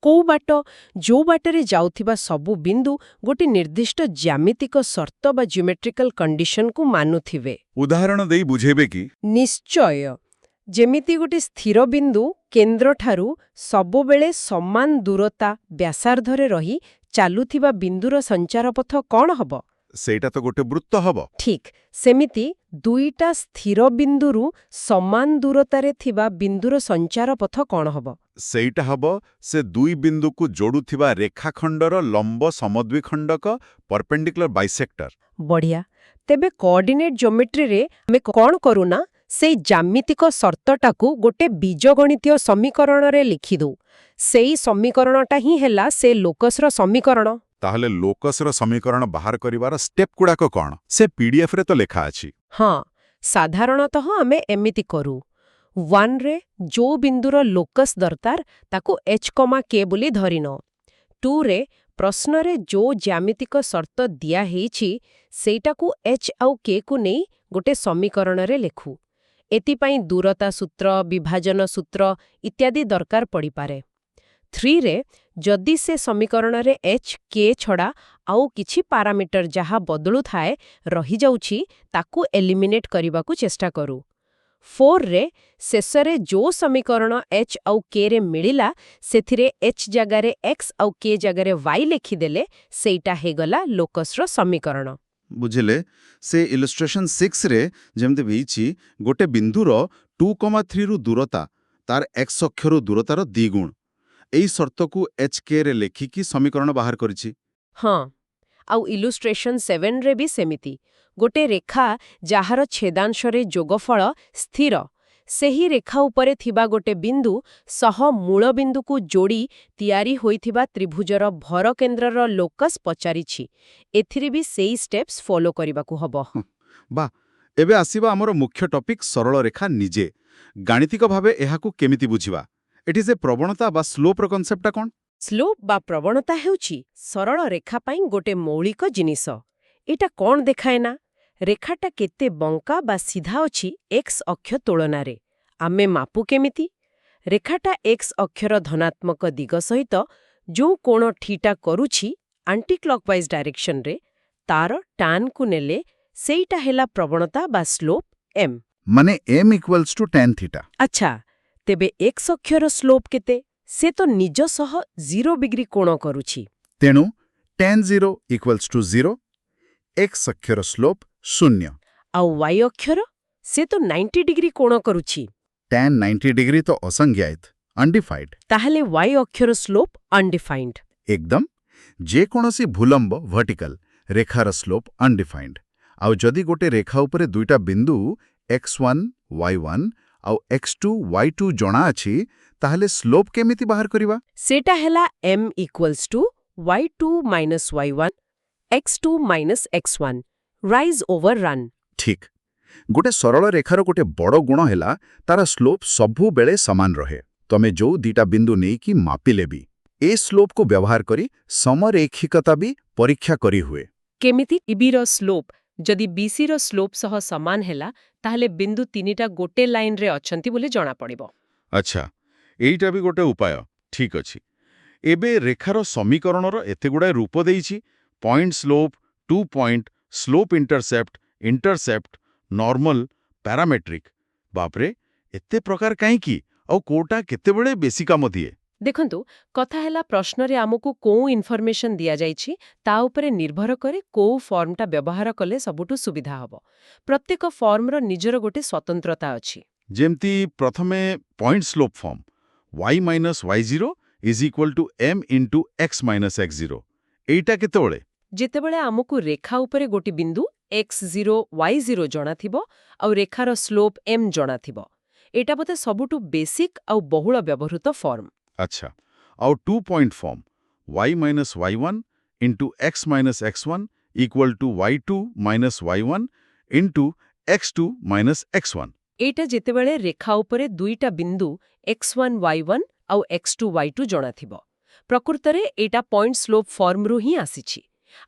[SPEAKER 2] କୋଉ ବାଟ? ଯୋଉ ବାଟରେ ଯାଉଥିବା ସବୁ ବିନ୍ଦୁ ଗୋଟେ ନିର୍ଦ୍ଦିଷ୍ଟ ଜ୍ୟାମିତିକ ସର୍ତ୍ତ ବା ଜିଓମେଟ୍ରିକାଲ କଣ୍ଡିସନକୁ ମାନୁଥିବେ।
[SPEAKER 3] ଉଦାହରଣ ଦେଇ ବୁଝେଇବେ କି?
[SPEAKER 2] ନିଶ୍ଚୟ। ଯେମିତି ଗୋଟେ ସ୍ଥିର ବିନ୍ଦୁ କେନ୍ଦ୍ରଠାରୁ ସବୁବେଳେ ସମାନ ଦୂରତା ବ୍ୟାସାର୍ଦ୍ଧରେ ରହି ଚାଲୁଥିବା ବିନ୍ଦୁର ସଞ୍ଚାରପଥ କ'ଣ ହବ?
[SPEAKER 3] ସେଇଟା ତ ଗୋଟେ ବୃତ୍ତ ହବ।
[SPEAKER 2] ଠିକ୍ ସେମିତି ଦୁଇଟା ସ୍ଥିର ବିନ୍ଦୁରୁ ସମାନ ଦୂରତାରେ ଥିବା ବିନ୍ଦୁର ସଞ୍ଚାରପଥ କ'ଣ ହବ?
[SPEAKER 3] ସେଇଟା ହବ ସେ ଦୁଇ ବିନ୍ଦୁକୁ ଯୋଡୁଥିବା ରେଖାଖଣ୍ଡର ଲମ୍ବ ସମଦ୍ୱିଖଣ୍ଡକ ପରପେଣ୍ଡିକୁଲାର ବାଇସେକ୍ଟର।
[SPEAKER 2] ବଢ଼ିଆ। ତେବେ କୋଅର୍ଡିନେଟ୍ ଜିଓମେଟ୍ରିରେ ଆମେ କ'ଣ କରୁନା, ସେଇ ଜ୍ୟାମିତିକ ସର୍ତ୍ତଟାକୁ ଗୋଟେ ବୀଜଗଣିତୀୟ ସମୀକରଣରେ ଲେଖିଦେଉ। ସେଇ ସମୀକରଣଟା ହିଁ ହେଲା ସେ ଲୋକସ୍ର ସମୀକରଣ।
[SPEAKER 3] ତାହେଲେ ଲୋକସର ସମୀକରଣ ବାହାର କରିବାର ଷ୍ଟେପ୍ ଗୁଡାକ କ'ଣ? ସେ ପିଡିଏଫରେ ତ ଲେଖା ଅଛି।
[SPEAKER 2] ହଁ, ସାଧାରଣତଃ ଆମେ ଏମିତି କରୁ। 1ରେ ଯୋଉ ବିନ୍ଦୁର ଲୋକସ୍ ଦରକାର ତାକୁ h,k ବୋଲି ଧରିନ। 2ରେ ପ୍ରଶ୍ନରେ ଯୋଉ ଜ୍ୟାମିତିକ ସର୍ତ୍ତ ଦିଆହେଇଛି ସେଇଟାକୁ h ଆଉ k କୁ ନେଇ ଗୋଟେ ସମୀକରଣରେ ଲେଖୁ। ଏଥିପାଇଁ ଦୂରତା ସୂତ୍ର, ବିଭାଜନ ସୂତ୍ର ଇତ୍ୟାଦି ଦରକାର ପଡ଼ିପାରେ। 3ରେ ଯଦି ସେ ସମୀକରଣରେ h, k ଛଡ଼ା ଆଉ କିଛି ପାରାମିଟର ଯାହା ବଦଳୁଥାଏ ରହିଯାଉଛି ତାକୁ ଏଲିମିନେଟ୍ କରିବାକୁ ଚେଷ୍ଟା କରୁ। 4ରେ ଶେଷରେ ଯୋଉ ସମୀକରଣ h ଆଉ k ରେ ମିଳିଲା ସେଥିରେ h ଜାଗାରେ x ଆଉ k ଜାଗାରେ y ଲେଖିଦେଲେ ସେଇଟା ହେଇଗଲା ଲୋକସ୍ର ସମୀକରଣ।
[SPEAKER 3] ବୁଝିଲେ? ସେ ଇଲଷ୍ଟ୍ରେସନ 6ରେ ଯେମିତି ହେଇଛି ଗୋଟେ ବିନ୍ଦୁର 2,3 ରୁ ଦୂରତା ତାର x ଅକ୍ଷରୁ ଦୂରତାର ଦ୍ୱିଗୁଣ। ଏଇ ସର୍ତ୍ତକୁ hk ରେ ଲେଖିକି ସମୀକରଣ ବାହାର କରିଛି।
[SPEAKER 2] ହଁ, ଆଉ ଇଲୁଷ୍ଟ୍ରେସନ 7ରେ ବି ସେମିତି। ଗୋଟେ ରେଖା ଯାହାର ଛେଦାଂଶରେ ଯୋଗଫଳ ସ୍ଥିର, ସେହି ରେଖା ଉପରେ ଥିବା ଗୋଟେ ବିନ୍ଦୁ ସହ ମୂଳ ବିନ୍ଦୁକୁ ଯୋଡ଼ି ତିଆରି ହୋଇଥିବା ତ୍ରିଭୁଜର ଭରକେନ୍ଦ୍ରର ଲୋକସ୍ ପଚାରିଛି। ଏଥିରେ ବି ସେଇ ଷ୍ଟେପ୍ସ ଫଲୋ କରିବାକୁ ହବ।
[SPEAKER 3] ବା, ଏବେ ଆସିବା ଆମର ମୁଖ୍ୟ ଟପିକ୍ ସରଳ ରେଖା ନିଜେ। ଗାଣିତିକ ଭାବେ ଏହାକୁ କେମିତି ବୁଝିବା? ଏଠି ସେ ପ୍ରବଣତା ବା ସ୍ଲୋପ୍ର କନସେପ୍ଟଟା କ'ଣ?
[SPEAKER 2] ସ୍ଲୋପ୍ ବା ପ୍ରବଣତା ହେଉଛି ସରଳ ରେଖା ପାଇଁ ଗୋଟେ ମୌଳିକ ଜିନିଷ। ଏଇଟା କ'ଣ ଦେଖାଏ ନା, ରେଖାଟା କେତେ ବଙ୍କା ବା ସିଧା ଅଛି x ଅକ୍ଷ ତୁଳନାରେ। ଆମେ ମାପୁ କେମିତି? ରେଖାଟା x ଅକ୍ଷର ଧନାତ୍ମକ ଦିଗ ସହିତ ଯୋଉ କୋଣ ଥୀଟା କରୁଛି ଆଣ୍ଟିକ୍ଲକୱାଇଜ୍ ଡାଇରେକ୍ସନରେ, ତାର ଟାନ୍କୁ ନେଲେ ସେଇଟା ହେଲା ପ୍ରବଣତା ବା ସ୍ଲୋପ୍ m।
[SPEAKER 3] ମାନେ m = tan θ।
[SPEAKER 2] ଆଚ୍ଛା, ତେବେ x ଅକ୍ଷର ସ୍ଲୋପ୍ କେତେ? ସେ ତ ନିଜ ସହ 0 ଡିଗ୍ରୀ କୋଣ କରୁଛି।
[SPEAKER 3] ତେଣୁ tan 0 = 0, x ଅକ୍ଷର ସ୍ଲୋପ୍ 0।
[SPEAKER 2] ଆଉ y ଅକ୍ଷର? ସେ ତ 90 ଡିଗ୍ରୀ କୋଣ କରୁଛି।
[SPEAKER 3] tan 90 ଡିଗ୍ରୀ ତ ଅସଂଜ୍ଞାୟିତ, ଅନଡିଫାଇଣ୍ଡ।
[SPEAKER 2] ତାହେଲେ y ଅକ୍ଷର ସ୍ଲୋପ୍ ଅନଡିଫାଇଣ୍ଡ।
[SPEAKER 3] ଏକଦମ। ଯେକୌଣସି ଭୂଲମ୍ବ ଭର୍ଟିକାଲ ରେଖାର ସ୍ଲୋପ୍ ଅନଡିଫାଇଣ୍ଡ। ଆଉ ଯଦି ଗୋଟେ ରେଖା ଉପରେ ଦୁଇଟା ବିନ୍ଦୁ x1, y1 ଆଉ x2, y2 ଜଣା ଅଛି, ତାହେଲେ ସ୍ଲୋପ୍ କେମିତି ବାହାର କରିବା?
[SPEAKER 2] ସେଟା ହେଲା m = y2 - y1 x2 - x1 rise over run.
[SPEAKER 3] ଠିକ୍। ଗୋଟେ ସରଳ ରେଖାର ଗୋଟେ ବଡ଼ ଗୁଣ ହେଲା ତାର ସ୍ଲୋପ୍ ସବୁବେଳେ ସମାନ ରହେ। ତମେ ଯୋଉ ଦିଟା ବିନ୍ଦୁ ନେଇକି ମାପିଲେ ବି ଏ ସ୍ଲୋପ୍କୁ ବ୍ୟବହାର କରି ସମରେଖିକତା ବି ପରୀକ୍ଷା କରିହୁଏ।
[SPEAKER 2] କେମିତି? ଇବିର ସ୍ଲୋପ୍ ଯଦି BCର ସ୍ଲୋପ୍ ସହ ସମାନ ହେଲା ତାହେଲେ ବିନ୍ଦୁ ତିନିଟା ଗୋଟେ ଲାଇନରେ ଅଛନ୍ତି ବୋଲି ଜଣାପଡ଼ିବ।
[SPEAKER 3] ଆଚ୍ଛା, ଏଇଟା ବି ଗୋଟେ ଉପାୟ। ଠିକ୍ ଅଛି। ଏବେ ରେଖାର ସମୀକରଣର ଏତେଗୁଡ଼ାଏ ରୂପ ଦେଇଛି। Point slope, 2 point, slope intercept, normal, parametric. ବାପରେ, ଏତେ ପ୍ରକାର କାହିଁକି? ଆଉ କୋଉଟା କେତେବେଳେ ବେଶୀ କାମ ଦିଏ?
[SPEAKER 2] ଦେଖନ୍ତୁ, କଥା ହେଲା ପ୍ରଶ୍ନରେ ଆମକୁ କୋଉ ଇନଫର୍ମେସନ୍ ଦିଆଯାଇଛି ତା ଉପରେ ନିର୍ଭର କରି କୋଉ ଫର୍ମଟା ବ୍ୟବହାର କଲେ ସବୁଠୁ ସୁବିଧା ହେବ। ପ୍ରତ୍ୟେକ ଫର୍ମର ନିଜର ଗୋଟେ ସ୍ୱତନ୍ତ୍ରତା ଅଛି।
[SPEAKER 3] ଯେମିତି ପ୍ରଥମେ point slope form y - y0 = m × x - x0। ଏଇଟା କେତେବେଳେ?
[SPEAKER 2] ଯେତେବେଳେ ଆମକୁ ରେଖା ଉପରେ ଗୋଟେ ବିନ୍ଦୁ x0, y0 ଜଣାଥିବ ଆଉ ରେଖାର ସ୍ଲୋପ୍ m ଜଣାଥିବ। ଏଇଟା ବୋଧେ ସବୁଠୁ ବେସିକ୍ ଆଉ ବହୁଳ ବ୍ୟବହୃତ ଫର୍ମ।
[SPEAKER 3] ଆଚ୍ଛା, ଆଉ 2 point form y - y1 × x - x1 = y2 - y1 × x2 - x1।
[SPEAKER 2] ଏଇଟା ଯେତେବେଳେ ରେଖା ଉପରେ ଦୁଇଟା ବିନ୍ଦୁ x1, y1 ଆଉ x2, y2 ଜଣାଥିବ। ପ୍ରକୃତରେ ଏଇଟା ପଏଣ୍ଟ ସ୍ଲୋପ୍ ଫର୍ମରୁ ହିଁ ଆସିଛି।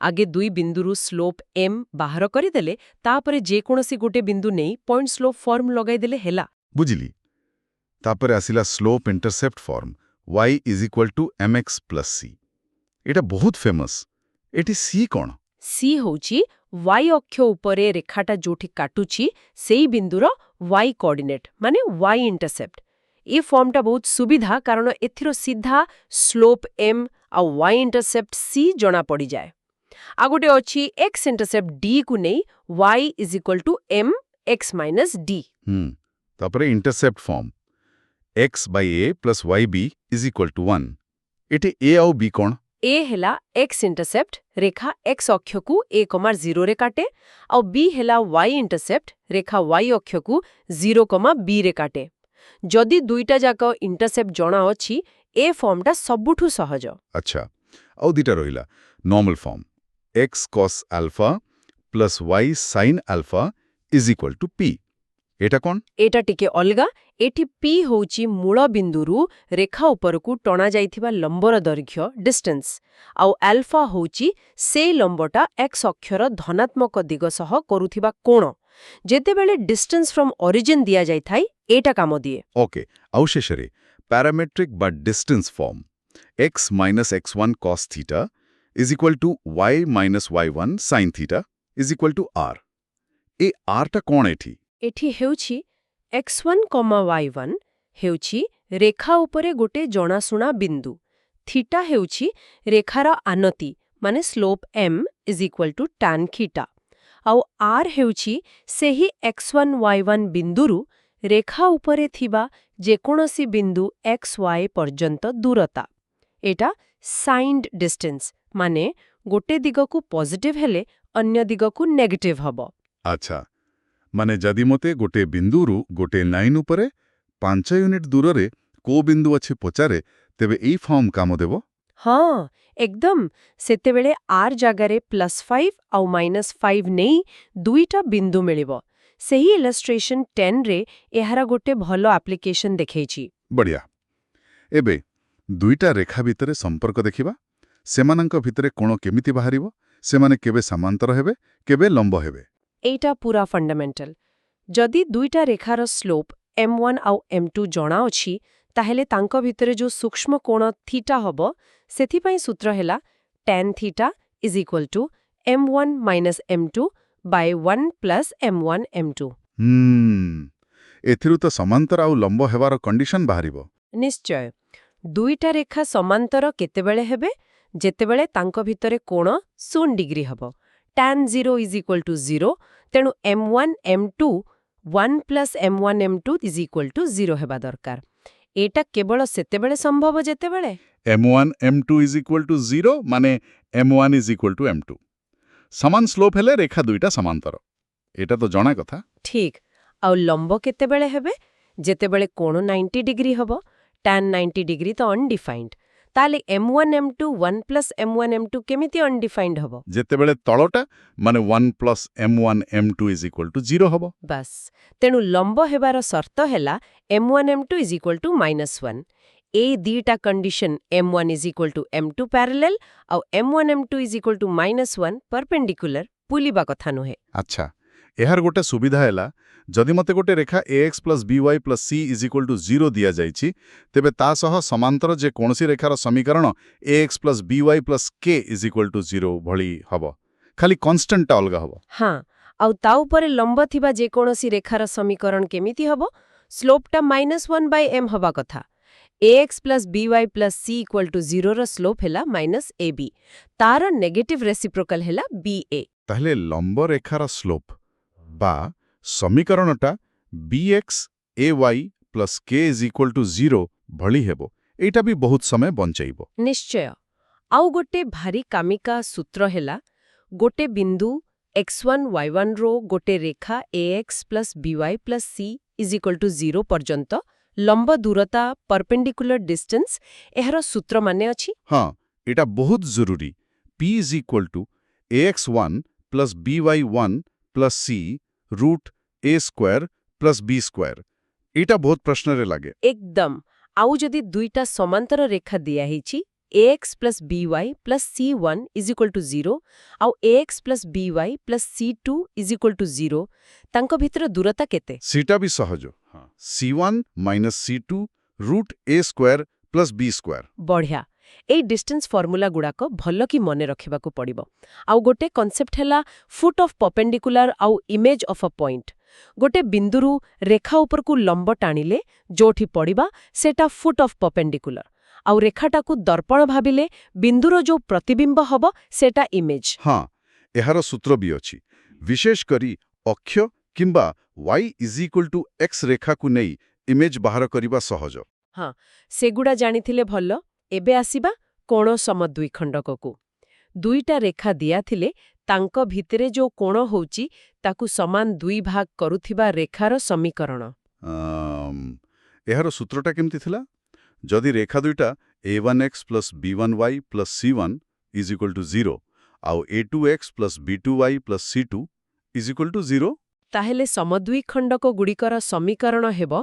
[SPEAKER 2] ଆଗେ ଦୁଇ ବିନ୍ଦୁରୁ ସ୍ଲୋପ୍ m ବାହାର କରିଦେଲେ ତାପରେ ଯେକୌଣସି ଗୋଟେ ବିନ୍ଦୁ ନେଇ ପଏଣ୍ଟ ସ୍ଲୋପ୍ ଫର୍ମ ଲଗାଇଦେଲେ ହେଲା।
[SPEAKER 3] ବୁଝିଲି। ତାପରେ ଆସିଲା slope intercept form y = mx + c। ଏଇଟା ବହୁତ ଫେମସ୍। ଏଠି c କ'ଣ?
[SPEAKER 2] c ହେଉଛି y ଅକ୍ଷ ଉପରେ ରେଖାଟା ଯୋଉଠି କାଟୁଛି ସେଇ ବିନ୍ଦୁର y କୋଅର୍ଡିନେଟ୍, ମାନେ y ଇଣ୍ଟରସେପ୍ଟ। ଏ ଫର୍ମଟା ବହୁତ ସୁବିଧା କାରଣ ଏଥିର ସିଧା ସ୍ଲୋପ୍ m ଆଉ y ଇଣ୍ଟରସେପ୍ଟ c ଜଣାପଡ଼ିଯାଏ। ଆଉ ଗୋଟେ ଅଛି x ଇଣ୍ଟରସେପ୍ଟ d କୁ ନେଇ y = m x - d।
[SPEAKER 3] ତାପରେ ଇଣ୍ଟରସେପ୍ଟ ଫର୍ମ x/a + yb = 1। ଏଠି a ଆଉ b କ'ଣ?
[SPEAKER 2] a ହେଲା x intercept, Rekha x ଅକ୍ଷକୁ a, 0ରେ କାଟେ, ଆଉ b ହେଲା y ଇଣ୍ଟରସେପ୍ଟ, ରେଖା y ଅକ୍ଷକୁ 0, bରେ କାଟେ। ଯଦି ଦୁଇଟା ଯାକ ଇଣ୍ଟରସେପ୍ଟ ଜଣା ଅଛି, ଏ ଫର୍ମଟା ସବୁଠୁ ସହଜ।
[SPEAKER 3] ଆଚ୍ଛା, ଆଉ ଦିଟା ରହିଲା normal form x cos alpha plus y sin alpha is equal to p ଏଟା କ'ଣ?
[SPEAKER 2] ଏଟା ଟିକେ ଅଲଗା। ଏଠି P ହଉଛି ମୂଳ ବିନ୍ଦୁରୁ ରେଖା ଉପରକୁ ଟଣା ଯାଇଥିବା ଲମ୍ବର ଦୈର୍ଘ୍ୟ ଡିଷ୍ଟାନ୍ସ, ଆଉ ଆଲଫା ହଉଛି ସେଇ ଲମ୍ବଟା x ଅକ୍ଷର ଧନାତ୍ମକ ଦିଗ ସହ କରୁଥିବା କୋଣ। ଯେତେବେଳେ ଡିଷ୍ଟାନ୍ସ ଫ୍ରମ୍ ଅରିଜିନ୍ ଦିଆଯାଇଥାଏ ଏଟା କାମ ଦିଏ।
[SPEAKER 3] ଓକେ, ଆଉ ଶେଷରେ ପ୍ୟାରାମେଟ୍ରିକ୍ ବା distance form x minus x1 cos theta is equal to y minus y1 sin theta is equal to r। A r ଟା କ'ଣ ଏଠି?
[SPEAKER 2] ଏଠି ହେଉଛି x1, y1 ହେଉଛି ରେଖା ଉପରେ ଗୋଟେ ଜଣାଶୁଣା ବିନ୍ଦୁ। ଥିଟା ହେଉଛି ରେଖାର ଆନତି ମାନେ slope m is equal to tan theta। ଆଉ r ହେଉଛି ସେହି x1, y1 ବିନ୍ଦୁରୁ ରେଖା ଉପରେ ଥିବା ଯେକୌଣସି ବିନ୍ଦୁ xy ପର୍ଯ୍ୟନ୍ତ ଦୂରତା। ଏଟା ସାଇନ୍ଡ ଡିଷ୍ଟାନ୍ସ ମାନେ ଗୋଟେ ଦିଗକୁ ପଜିଟିଭ୍ ହେଲେ ଅନ୍ୟ ଦିଗକୁ ନେଗେଟିଭ୍ ହବ।
[SPEAKER 3] ଆଚ୍ଛା, ମାନେ ଯଦି ମୋତେ ଗୋଟେ ବିନ୍ଦୁରୁ ଗୋଟେ ଲାଇନ୍ ଉପରେ 5 ୟୁନିଟ୍ ଦୂରରେ କୋଉ ବିନ୍ଦୁ ଅଛି ପଚାରେ, ତେବେ ଏଇ ଫର୍ମ କାମ ଦେବ?
[SPEAKER 2] ହଁ, ଏକଦମ୍। ସେତେବେଳେ r ଜାଗାରେ +5 ଆଉ -5 ନେଇ ଦୁଇଟା ବିନ୍ଦୁ ମିଳିବ। ସେହି ଇଲଷ୍ଟ୍ରେସନ୍ 10ରେ ଏହାର ଗୋଟେ ଭଲ ଆପ୍ଲିକେସନ୍ ଦେଖେଇଛି।
[SPEAKER 3] ବଢ଼ିଆ। ଏବେ ଦୁଇଟା ରେଖା ଭିତରେ ସମ୍ପର୍କ ଦେଖିବା। ସେମାନଙ୍କ ଭିତରେ କୋଣ କେମିତି ବାହାରିବ? ସେମାନେ କେବେ ସମାନ୍ତର ହେବେ, କେବେ ଲମ୍ବ ହେବେ?
[SPEAKER 2] ଏଇଟା ପୁରା ଫଣ୍ଡାମେଣ୍ଟାଲ। ଯଦି ଦୁଇଟା ରେଖାର ସ୍ଲୋପ୍ m1 ଆଉ m2 ଜଣା ଅଛି, ତାହେଲେ ତାଙ୍କ ଭିତରେ ଯୋଉ ସୂକ୍ଷ୍ମ କୋଣ ଥୀଟା ହବ, ସେଥିପାଇଁ ସୂତ୍ର ହେଲା tan theta is equal to m1 minus m2 by 1 plus m1 m2।
[SPEAKER 3] ଏଥିରୁ ତ ସମାନ୍ତର ଆଉ ଲମ୍ବ ହେବାର କଣ୍ଡିସନ ବାହାରିବ।
[SPEAKER 2] ନିଶ୍ଚୟ। ଦୁଇଟା ରେଖା ସମାନ୍ତର କେତେବେଳେ ହେବେ? ଯେତେବେଳେ ତାଙ୍କ ଭିତରେ କୋଣ 0 ଡିଗ୍ରୀ ହବ। tan 0 is equal to 0, ତେଣୁ m1 m2 1 plus m1 m2 is equal to 0 ହେବା ଦରକାର। ଏଟା କେବଳ ସେତେବେଳେ ସମ୍ଭବ ଯେତେବେଳେ
[SPEAKER 3] m1 m2 is equal to 0 ମାନେ m1 is equal to m2। ସମାନ ସ୍ଲୋପ୍ ହେଲେ ରେଖା ଦୁଇଟା ସମାନ୍ତର। ଏଟା ତ ଜଣା କଥା।
[SPEAKER 2] ଠିକ୍। ଆଉ ଲମ୍ବ କେତେବେଳେ ହେବେ? ଯେତେବେଳେ କୋଣ 90 ଡିଗ୍ରୀ ହବ। tan 90 ଡିଗ୍ରୀ ତ ଅନଡିଫାଇନ୍ଡ। ତାହେଲେ m1 m2 1 plus m1 m2 କେମିତି ଅନଡିଫାଇନ୍ଡ ହବ?
[SPEAKER 3] ଯେତେବେଳେ ତଳଟା ମାନେ 1 plus m1 m2 is equal to 0 ହବ।
[SPEAKER 2] ବାସ୍। ତେଣୁ ଲମ୍ବ ହେବାର ସର୍ତ୍ତ ହେଲା m1 m2 is equal to -1। ଏଇ ଦିଟା condition m1 is equal to m2 ପ୍ୟାରାଲେଲ ଆଉ m1 m2 is equal to -1 perpendicular ବୁଲିବା କଥା ନୁହେଁ।
[SPEAKER 3] ଆଚ୍ଛା, ଏହାର ଗୋଟେ ସୁବିଧା ହେଲା ଯଦି ମୋତେ ଗୋଟେ ରେଖା ax plus by plus c is equal to 0 ଦିଆଯାଇଛି, ତେବେ ତା ସହ ସମାନ୍ତର ଯେ କୌଣସି ରେଖାର ସମୀକରଣ ax plus by plus k is equal to 0 ଭଳି ହବ। ଖାଲି କନଷ୍ଟାଣ୍ଟଟା ଅଲଗା ହବ।
[SPEAKER 2] ହଁ, ଆଉ ତା ଉପରେ ଲମ୍ବ ଥିବା ଯେକୌଣସି ରେଖାର ସମୀକରଣ କେମିତି ହବ? ସ୍ଲୋପଟା -1 by m ହବା କଥା। ax plus by plus c equal to 0 ର ସ୍ଲୋପ ହେଲା -ab। ତାର ନେଗେଟିଭ୍ ରେସିପ୍ରୋକାଲ ହେଲା ba।
[SPEAKER 3] ତାହେଲେ ଲମ୍ବ ରେଖାର ସ୍ଲୋପ୍ ବା ସମୀକରଣଟା bx ay plus k is equal to 0 ଭଳି ହେବ। ଏଇଟା ବି ବହୁତ ସମୟ ବଞ୍ଚାଇବ।
[SPEAKER 2] ନିଶ୍ଚୟ। ଆଉ ଗୋଟେ ଭାରି କାମିକା ସୂତ୍ର ହେଲା ଗୋଟେ ବିନ୍ଦୁ x1 y1 ର ଗୋଟେ ରେଖା ax plus by plus c is equal to 0 ପର୍ଯ୍ୟନ୍ତ ଲମ୍ବ ଦୂରତା ପରପେଣ୍ଡିକୁଲାର ଡିଷ୍ଟାନ୍ସ, ଏହାର ସୂତ୍ର ମାନେ ଅଛି?
[SPEAKER 3] ହଁ, ଏଟା ବହୁତ ଜରୁରୀ। p is equal to ax1 plus by1 plus c root a square plus b square। ଏଇଟା ବହୁତ ପ୍ରଶ୍ନରେ ଲାଗେ।
[SPEAKER 2] ଏକଦମ। ଆଉ ଯଦି ଦୁଇଟା ସମାନ୍ତର ରେଖା ଦିଆହେଇଛି ax plus by plus c1 is equal to 0 ଆଉ ax plus by plus c2 is equal to 0, ତାଙ୍କ ଭିତର ଦୂରତା କେତେ?
[SPEAKER 3] ସେଇଟା ବି ସହଜ। c1 minus c2 root a square plus b square।
[SPEAKER 2] ବଢ଼ିଆ। ଏଇ ଡିଷ୍ଟାନ୍ସ ଫର୍ମୁଲା ଗୁଡାକ ଭଲ କି ମନେ ରଖିବାକୁ ପଡ଼ିବ। ଆଉ ଗୋଟେ କନସେପ୍ଟ ହେଲା ଫୁଟ୍ ଅଫ୍ ପର୍ପେଣ୍ଡିକୁଲାର ଆଉ ଇମେଜ୍ ଅଫ୍ ଅ ପଏଣ୍ଟ। ଗୋଟେ ବିନ୍ଦୁରୁ ରେଖା ଉପରକୁ ଲମ୍ବ ଟାଣିଲେ ଯୋଉଠି ପଡ଼ିବା ସେଟା ଫୁଟ୍ ଅଫ୍ ପର୍ପେଣ୍ଡିକୁଲାର, ଆଉ ରେଖାଟାକୁ ଦର୍ପଣ ଭାବିଲେ ବିନ୍ଦୁର ଯୋଉ ପ୍ରତିବିମ୍ବ ହବ ସେଟା ଇମେଜ୍।
[SPEAKER 3] ହଁ, ଏହାର ସୂତ୍ର ବି ଅଛି। ବିଶେଷ କରି ଅକ୍ଷ କିମ୍ବା y is equal to x ରେଖାକୁ ନେଇ ଇମେଜ୍ ବାହାର କରିବା ସହଜ।
[SPEAKER 2] ହଁ, ସେଗୁଡ଼ା ଜାଣିଥିଲେ ଭଲ। ଏବେ ଆସିବା କୋଣ ସମଦ୍ୱିଖଣ୍ଡକକୁ। ଦୁଇଟା ରେଖା ଦିଆଥିଲେ ତାଙ୍କ ଭିତରେ ଯୋଉ କୋଣ ହଉଛି ତାକୁ ସମାନ ଦୁଇ ଭାଗ କରୁଥିବା ରେଖାର ସମୀକରଣ।
[SPEAKER 3] ଏହାର ସୂତ୍ରଟା କେମିତି ଥିଲା? ଯଦି ରେଖା ଦୁଇଟା a1x plus b1y plus c1 is equal to 0 ଆଉ a2x plus b2y plus c2 is equal to 0।
[SPEAKER 2] ତାହେଲେ ସମଦ୍ୱିଖଣ୍ଡକ ଗୁଡ଼ିକର ସମୀକରଣ ହେବ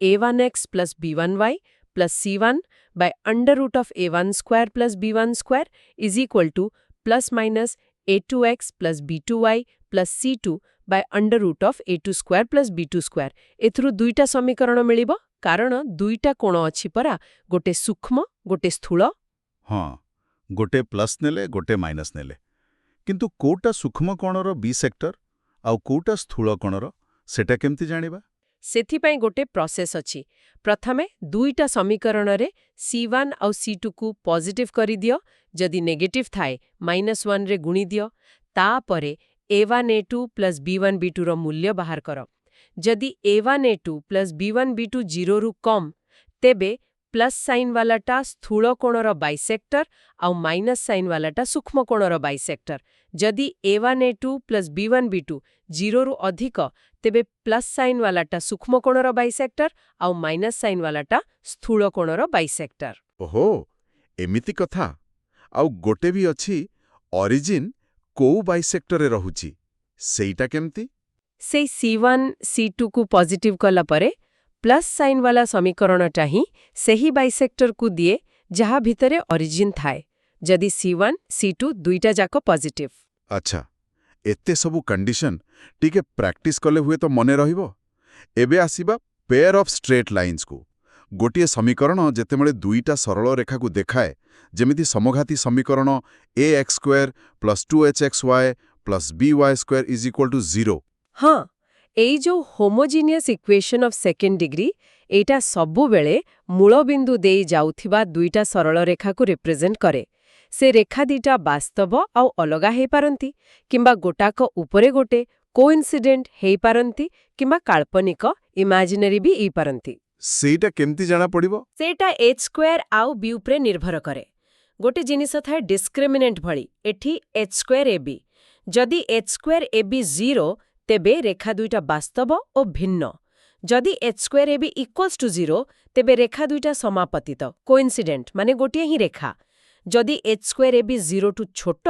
[SPEAKER 2] a1x plus b1y plus c1 by under root of a1 square plus b1 square is equal to plus minus a2x plus b2y plus c2 by under root of a2 square plus b2 square। ଏଥିରୁ ଦୁଇଟା ସମୀକରଣ ମିଳିବ କାରଣ ଦୁଇଟା କୋଣ ଅଛି ପରା, ଗୋଟେ ସୂକ୍ଷ୍ମ ଗୋଟେ ସ୍ଥୂଳ।
[SPEAKER 1] ହଁ, ଗୋଟେ ପ୍ଲସ୍ ନେଲେ ଗୋଟେ ମାଇନସ୍ ନେଲେ। କିନ୍ତୁ କୋଉଟା ସୂକ୍ଷ୍ମ କୋଣର ବି ସେକ୍ଟର ଆଉ କୋଉଟା ସ୍ଥୂଳ କୋଣର, ସେଟା କେମିତି ଜାଣିବା?
[SPEAKER 2] ସେଥିପାଇଁ ଗୋଟେ ପ୍ରୋସେସ୍ ଅଛି। ପ୍ରଥମେ ଦୁଇଟା ସମୀକରଣରେ c1 ଆଉ c2କୁ ପଜିଟିଭ୍ କରିଦିଅ, ଯଦି ନେଗେଟିଭ୍ ଥାଏ -1ରେ ଗୁଣିଦିଅ। ତାପରେ a1 a2 ପ୍ଲସ୍ b1 b2ର ମୂଲ୍ୟ ବାହାର କର। ଯଦି a1 a2 plus b1 b2 0ରୁ କମ୍, ତେବେ ପ୍ଲସ୍ ସାଇନ୍ ବାଲାଟା ସ୍ଥୂଳ କୋଣର ବାଇସେକ୍ଟର ଆଉ ମାଇନସ୍ ସାଇନ୍ ବାଲାଟା ସୂକ୍ଷ୍ମ କୋଣର ବାଇସେକ୍ଟର। ଯଦି a1 a2 plus b1 b2 0ରୁ ଅଧିକ, ତେବେ ପ୍ଲସ୍ ସାଇନ୍ ବାଲାଟା ସୂକ୍ଷ୍ମ କୋଣର ବାଇସେକ୍ଟର ଆଉ ମାଇନସ୍ ସାଇନ୍ ବାଲାଟା ସ୍ଥୂଳ କୋଣର ବାଇସେକ୍ଟର।
[SPEAKER 1] ଓହୋ, ଏମିତି କଥା। ଆଉ ଗୋଟେ ବି ଅଛି, ଅରିଜିନ୍ କୋଉ ବାଇସେକ୍ଟରରେ ରହୁଛି, ସେଇଟା କେମିତି?
[SPEAKER 2] ସେଇ c1 c2କୁ ପଜିଟିଭ୍ କଲା ପରେ ପ୍ଲସ୍ ସାଇନ୍ ବାଲା ସମୀକରଣଟା ହିଁ ସେହି ବାଇସେକ୍ଟରକୁ ଦିଏ ଯାହା ଭିତରେ ଅରିଜିନ୍ ଥାଏ, ଯଦି c1 c2 ଦୁଇଟା ଯାକ ପଜିଟିଭ୍।
[SPEAKER 1] ଆଚ୍ଛା, ଏତେ ସବୁ କଣ୍ଡିସନ୍ ଟିକେ ପ୍ରାକ୍ଟିସ୍ କଲେ ହୁଏତ ମନେ ରହିବ। ଏବେ ଆସିବା ପେୟାର ଅଫ୍ ଷ୍ଟ୍ରେଟ୍ ଲାଇନ୍ସକୁ। ଗୋଟିଏ ସମୀକରଣ ଯେତେବେଳେ ଦୁଇଟା ସରଳ ରେଖାକୁ ଦେଖାଏ, ଯେମିତି ସମଘାତୀ ସମୀକରଣ ax² plus 2hxy plus by² is equal to 0।
[SPEAKER 2] ହଁ, ଏଇ ଯୋଉ homogeneous equation of second degree, ଏଇଟା ସବୁବେଳେ ମୂଳବିନ୍ଦୁ ଦେଇ ଯାଉଥିବା ଦୁଇଟା ସରଳ ରେଖାକୁ ରିପ୍ରେଜେଣ୍ଟ କରେ। ସେ ରେଖା ଦିଟା ବାସ୍ତବ ଆଉ ଅଲଗା ହେଇପାରନ୍ତି, କିମ୍ବା ଗୋଟାକ ଉପରେ ଗୋଟେ କୋଇନ୍ସିଡେଣ୍ଟ ହେଇପାରନ୍ତି, କିମ୍ବା କାଳ୍ପନିକ ଇମାଜିନାରୀ ବି ହେଇପାରନ୍ତି।
[SPEAKER 1] ସେଇଟା କେମିତି ଜଣାପଡ଼ିବ?
[SPEAKER 2] ସେଇଟା h² ଆଉ b ଉପରେ ନିର୍ଭର କରେ। ଗୋଟେ ଜିନିଷ ଥାଏ ଡିସ୍କ୍ରିମିନେଣ୍ଟ ଭଳି, ଏଠି h² ab। ଯଦି h² ab 0, ତେବେ ରେଖା ଦୁଇଟା ବାସ୍ତବ ଓ ଭିନ୍ନ। ଯଦି h² ab ଇକ୍ୱାଲ୍ସ ଟୁ 0, ତେବେ ରେଖା ଦୁଇଟା ସମାପତିତ, କୋଇନ୍ସିଡେଣ୍ଟ, ମାନେ ଗୋଟିଏ ହିଁ ରେଖା। ଯଦି h² ab 0ଠୁ ଛୋଟ,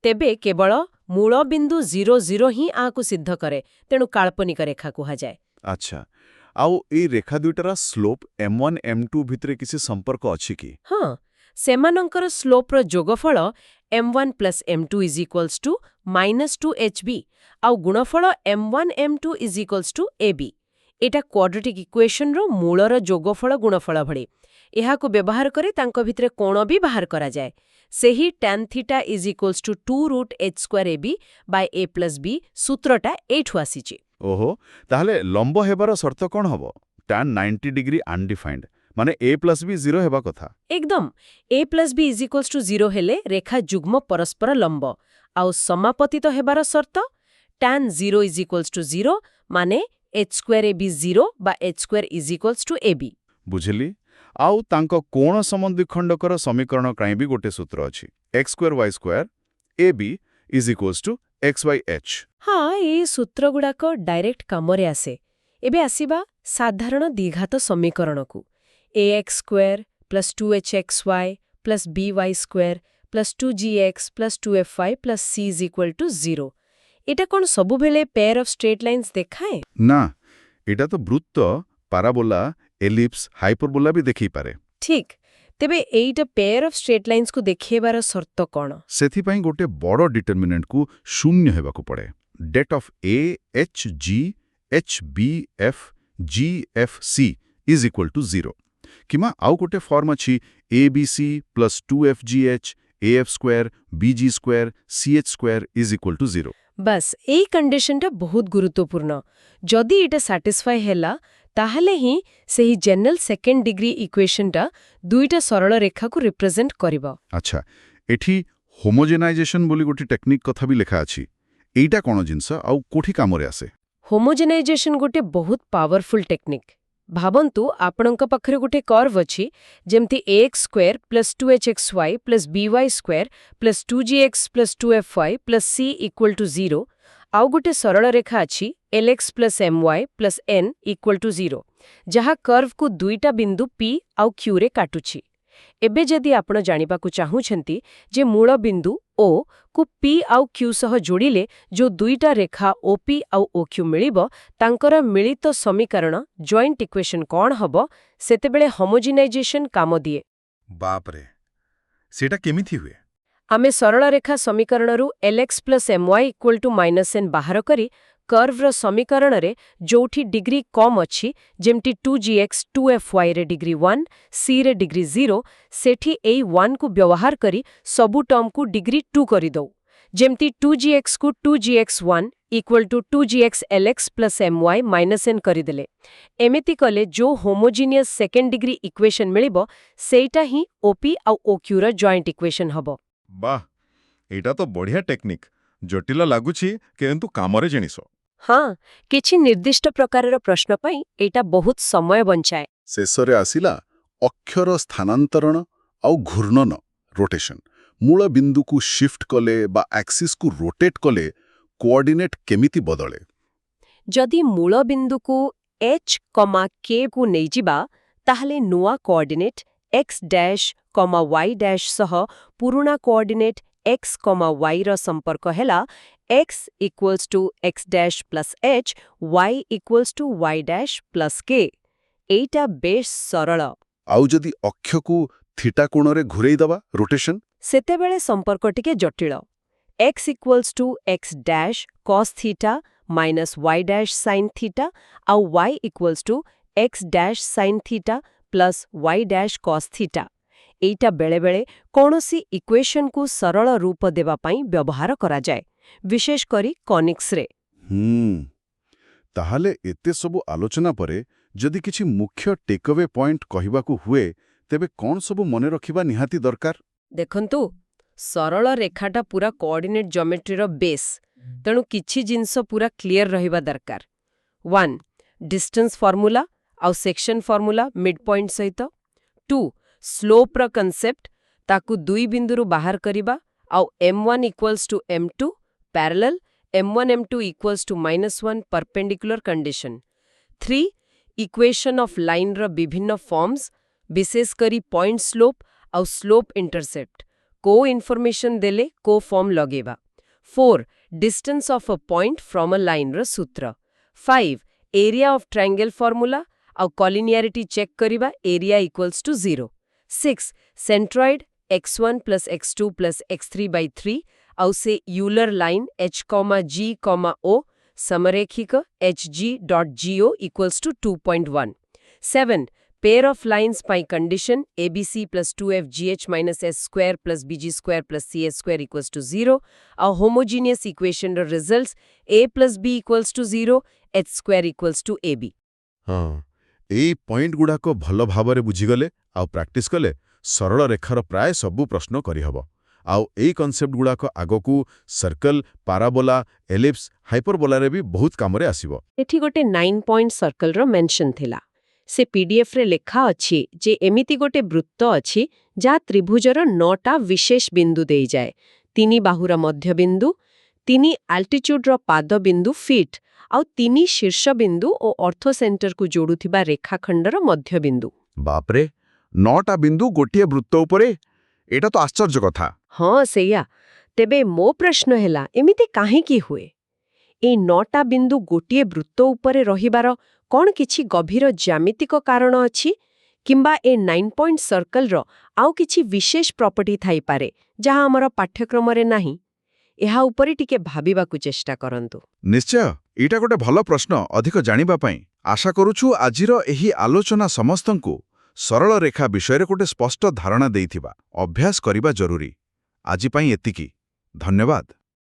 [SPEAKER 2] ତେବେ କେବଳ ମୂଳବିନ୍ଦୁ 0 0 ହିଁ ଆକୁ ସିଦ୍ଧ କରେ, ତେଣୁ କାଳ୍ପନିକ ରେଖା କୁହାଯାଏ।
[SPEAKER 1] ଆଚ୍ଛା, ଆଉ ଏଇ ରେଖା ଦୁଇଟାର ସ୍ଲୋପ୍ m1 m2 ଭିତରେ କିଛି ସମ୍ପର୍କ ଅଛି କି?
[SPEAKER 2] ହଁ, ସେମାନଙ୍କର ସ୍ଲୋପ୍ର ଯୋଗଫଳ m1 plus m2 is equals two -2hb ଆଉ ଗୁଣଫଳ m1 m2 is equals two ab। ଏଇଟା କ୍ୱାଡ୍ରେଟିକ୍ ଇକ୍ୱେସନ୍ର ମୂଳର ଯୋଗଫଳ ଗୁଣଫଳ ଭଳି। ଏହାକୁ ବ୍ୟବହାର କରି ତାଙ୍କ ଭିତରେ କୋଣ ବି ବାହାର କରାଯାଏ। ସେହି tan θ is equals to 2√h² ab by a plus b ସୂତ୍ରଟା ଏଇଠୁ ଆସିଛି।
[SPEAKER 1] ଓହୋ, ତାହେଲେ ଲମ୍ବ ହେବାର ସର୍ତ୍ତ କ'ଣ ହବ? tan 90 ଡିଗ୍ରୀ ଅନଡିଫାଇଣ୍ଡ, ମାନେ a ପ୍ଲସ୍ b 0 ହେବା କଥା।
[SPEAKER 2] ଏକଦମ a plus b is equals two 0 ହେଲେ ରେଖା ଯୁଗ୍ମ ପରସ୍ପର ଲମ୍ବ। ଆଉ ସମାପତିତ ହେବାର ସର୍ତ୍ତ tan 0 ଇଜ୍ ଇକ୍ୱାଲ୍ସ ଟୁ 0, ମାନେ h² ab 0 ବା h² is equals two ab।
[SPEAKER 1] ବୁଝିଲି। ଆଉ ତାଙ୍କ କୋଣ ସମଦ୍ୱିଖଣ୍ଡକର ସମୀକରଣ ପାଇଁ ବି ଗୋଟେ ସୂତ୍ର ଅଛି, x² y² ab is equals two x/h।
[SPEAKER 2] ହଁ, ଏଇ ସୂତ୍ରଗୁଡାକ ଡାଇରେକ୍ଟ କାମରେ ଆସେ। ଏବେ ଆସିବା ସାଧାରଣ ଦ୍ୱିଘାତ ସମୀକରଣକୁ। ax² plus 2hxy plus by² plus 2gx plus 2fy plus c is equal to 0। ଏଇଟା କ'ଣ ସବୁବେଳେ ପେୟାର ଅଫ୍ ଷ୍ଟ୍ରେଟ୍ ଲାଇନ୍ସ ଦେଖାଏ?
[SPEAKER 1] ନା, ଏଇଟା ତ ବୃତ୍ତ, ପାରାବୋଲା, ଏଲିପ୍ସ, ହାଇପରବୋଲା ବି ଦେଖେଇପାରେ।
[SPEAKER 2] ଠିକ୍। ତେବେ ଏଇଟା ପେୟାର ଅଫ୍ ଷ୍ଟ୍ରେଟ୍ ଲାଇନ୍ସକୁ ଦେଖେଇବାର ସର୍ତ୍ତ କ'ଣ?
[SPEAKER 1] ସେଥିପାଇଁ ଗୋଟେ ବଡ଼ ଡିଟରମିନେଣ୍ଟକୁ ଶୂନ୍ୟ ହେବାକୁ ପଡ଼େ। Date of a h g h b f g f c is equal to 0। କିମ୍ବା ଆଉ ଗୋଟେ ଫର୍ମ ଅଛି abc plus 2fgh af² bg² ch² is equal to 0।
[SPEAKER 2] ବାସ୍, ଏଇ କଣ୍ଡିସନଟା ବହୁତ ଗୁରୁତ୍ୱପୂର୍ଣ୍ଣ। ଯଦି ଏଇଟା ସାଟିସ୍ଫାଏ ହେଲା, ତାହେଲେ ହିଁ ସେହି ଜେନେରାଲ ସେକେଣ୍ଡ ଡିଗ୍ରୀ ଇକ୍ୱେସନଟା ଦୁଇଟା ସରଳ ରେଖାକୁ ରିପ୍ରେଜେଣ୍ଟ କରିବ।
[SPEAKER 1] ଆଚ୍ଛା, ଏଠି ହୋମୋଜେନାଇଜେସନ୍ ବୋଲି ଗୋଟେ ଟେକ୍ନିକ୍ କଥା ବି ଲେଖା ଅଛି। ଏଇଟା କ'ଣ ଜିନିଷ ଆଉ କୋଉଠି କାମରେ ଆସେ?
[SPEAKER 2] ହୋମୋଜେନାଇଜେସନ୍ ଗୋଟେ ବହୁତ ପାୱାରଫୁଲ୍ ଟେକ୍ନିକ୍। ଭାବନ୍ତୁ, ଆପଣଙ୍କ ପାଖରେ ଗୋଟେ କର୍ଭ ଅଛି, ଯେମିତି ax² plus 2hxy plus by² plus 2gx plus 2fy plus c equal to 0। ଆଉ ଗୋଟେ ସରଳ ରେଖା ଅଛି lx plus my plus n equal to 0, ଯାହା କର୍ଭକୁ ଦୁଇଟା ବିନ୍ଦୁ p ଆଉ qରେ କାଟୁଛି। एबे जदि आपण जानिबाकु चाहुछंती जे मूल बिंदु O को P आउ Q सह जोड़िले जो दुईटा रेखा OP आउ OQ मिलिबो तांकर मिलित समीकरण जॉइंट इक्वेशन कोन हबो सेतेबेले होमोजिनाइजेशन काम दिए।
[SPEAKER 3] बापरे सेटा केमिथि हुए?
[SPEAKER 2] आमे सरल रेखा समीकरणरू Lx + My = -n बाहर करी कर्व रो समीकरण रे जोठी डिग्री कम अछि जेमति 2gx 2fy रे डिग्री 1 c रे डिग्री 0 सेठी एई 1 को व्यवहार करी सबु टर्म को डिग्री 2 करी दो जेमति 2gx को 2gx1 = 2gx Lx + My - n करी देले। एमिति कले जो होमोजिनियस सेकेंड डिग्री इक्वेशन मिलिबो सेटा ही OP आउ OQ रो जॉइंट इक्वेशन हबो।
[SPEAKER 3] बाह एटा तो बढ़िया टेक्निक जटिल लागुछि किंतु कामरे जिनिसो।
[SPEAKER 2] हाँ किछि निर्दिष्ट प्रकारर प्रश्न पई एटा बहुत समय बंचाए।
[SPEAKER 1] शेषरे आसिला अक्षर स्थानांतरण आउ घूर्णन रोटेशन मूल बिंदु को शिफ्ट कले बा एक्सिस को रोटेट कले कोऑर्डिनेट केमिति बदले।
[SPEAKER 2] जदि मूल बिंदु को h, k को नै जिबा ताहले नुआ कोऑर्डिनेट x', y' सह पुरुना कोऑर्डिनेट x, y रो संपर्क हेला x = x' + h, y = y' + k। एटा बेस सरल।
[SPEAKER 1] आउ जदि अक्ष को थीटा कोण रे घुरेई दबा रोटेशन
[SPEAKER 2] सेतेबेले संपर्क टिके जटिल। x = x' cos theta - y' sin theta आउ y = x' sin theta + y' cos theta. एटा बेले बेले कोनोसी इक्वेशन को सरल रूप देवा पई व्यवहार करा जाए विशेष करी कॉनिक्स रे।
[SPEAKER 1] ताहले एते सबु आलोचना परे जदि किछि मुख्य टेकअवे पॉइंट कहिबाकू हुए तेबे कोन सबु मने रखिबा निहाती दरकार?
[SPEAKER 2] देखंतु सरल रेखाटा पूरा कोऑर्डिनेट ज्योमेट्री रो बेस तेणु किछि जिंस पूरा क्लियर रहिबा दरकार। 1 डिस्टेंस फार्मूला आउ सेक्शन फार्मूला मिड पॉइंट सहित। 2 स्लोप रो कांसेप्ट ताकू दुई बिंदुरु बाहर करिबा आउ m1 = m2 parallel m1 m2 = -1 perpendicular condition. 3 equation of line रो विभिन्न फॉर्म्स विशेष करी पॉइंट स्लोप आउ स्लोप इंटरसेप्ट को इन्फॉर्मेशन देले को फॉर्म लगेबा। 4 distance of a point from a line रो सूत्र। 5 एरिया ऑफ ट्रायंगल फार्मूला आउ कॉलिनियरिटी चेक करिबा area = 0। 6 centroid x1 + x2 + x3/3 आउ से Euler line h, g, o समरेखिक hg.go = 2.1। 7 pair of lines pi condition abc + 2fgh - s² + bg² + cs² = 0 आउ homogeneous equation रो results a + b = 0 h² = ab।
[SPEAKER 1] हाँ एई point गुडा को भलो भाबरे बुझिगले आउ प्रैक्टिस कले सरल रेखार प्राय सबु प्रश्न करिहबो। आउ एई कॉन्सेप्ट गुडा को आगोकू सर्कल, पाराबोला, एलिप्स, हाइपरबोला रे भी बहुत कामरे आसीबो।
[SPEAKER 2] एठी गोटे 9 पॉइंट सर्कल रो मेंशन थिला। से पीडीएफ रे लेखा अछि जे एमिति गोटे वृत्त अछि जा त्रिभुजर 9टा विशेष बिंदु देई जाय। 3 बाहुर मध्य बिंदु, 3 अल्टीट्यूड रो पाद बिंदु फीट आउ 3 शीर्ष बिंदु ओ ऑर्थो सेंटर को जोडुथिबा रेखाखंडर मध्य बिंदु।
[SPEAKER 3] बापरे 9टा बिंदु गोटिए वृत्त उपरे एटा तो आश्चर्य कथा।
[SPEAKER 2] हाँ सेया तेबे मो प्रश्न हेला एमिति काहे की हुए? ए 9टा बिंदु गोटिए वृत्त उपरे रहिबार कोन किछि गभीर ज्यामितिक कारण अछि किंबा ए 9 पॉइंट सर्कल रो आउ किछि विशेष प्रॉपर्टी थाई पारे जहा हमर पाठ्यक्रम रे नाही? एहा उपरे टिके भाबिबाकू चेष्टा करंतु।
[SPEAKER 3] निश्चय एटा गोटे भलो प्रश्न अधिक जानिबा पई आशा करूछु आजिर एही आलोचना समस्तंकु सरल रेखा विषय गोटे स्पष्ट धारणा देइथिबा। अभ्यास करिबा जरूरी। आजि पई एतिकी। धन्यवाद।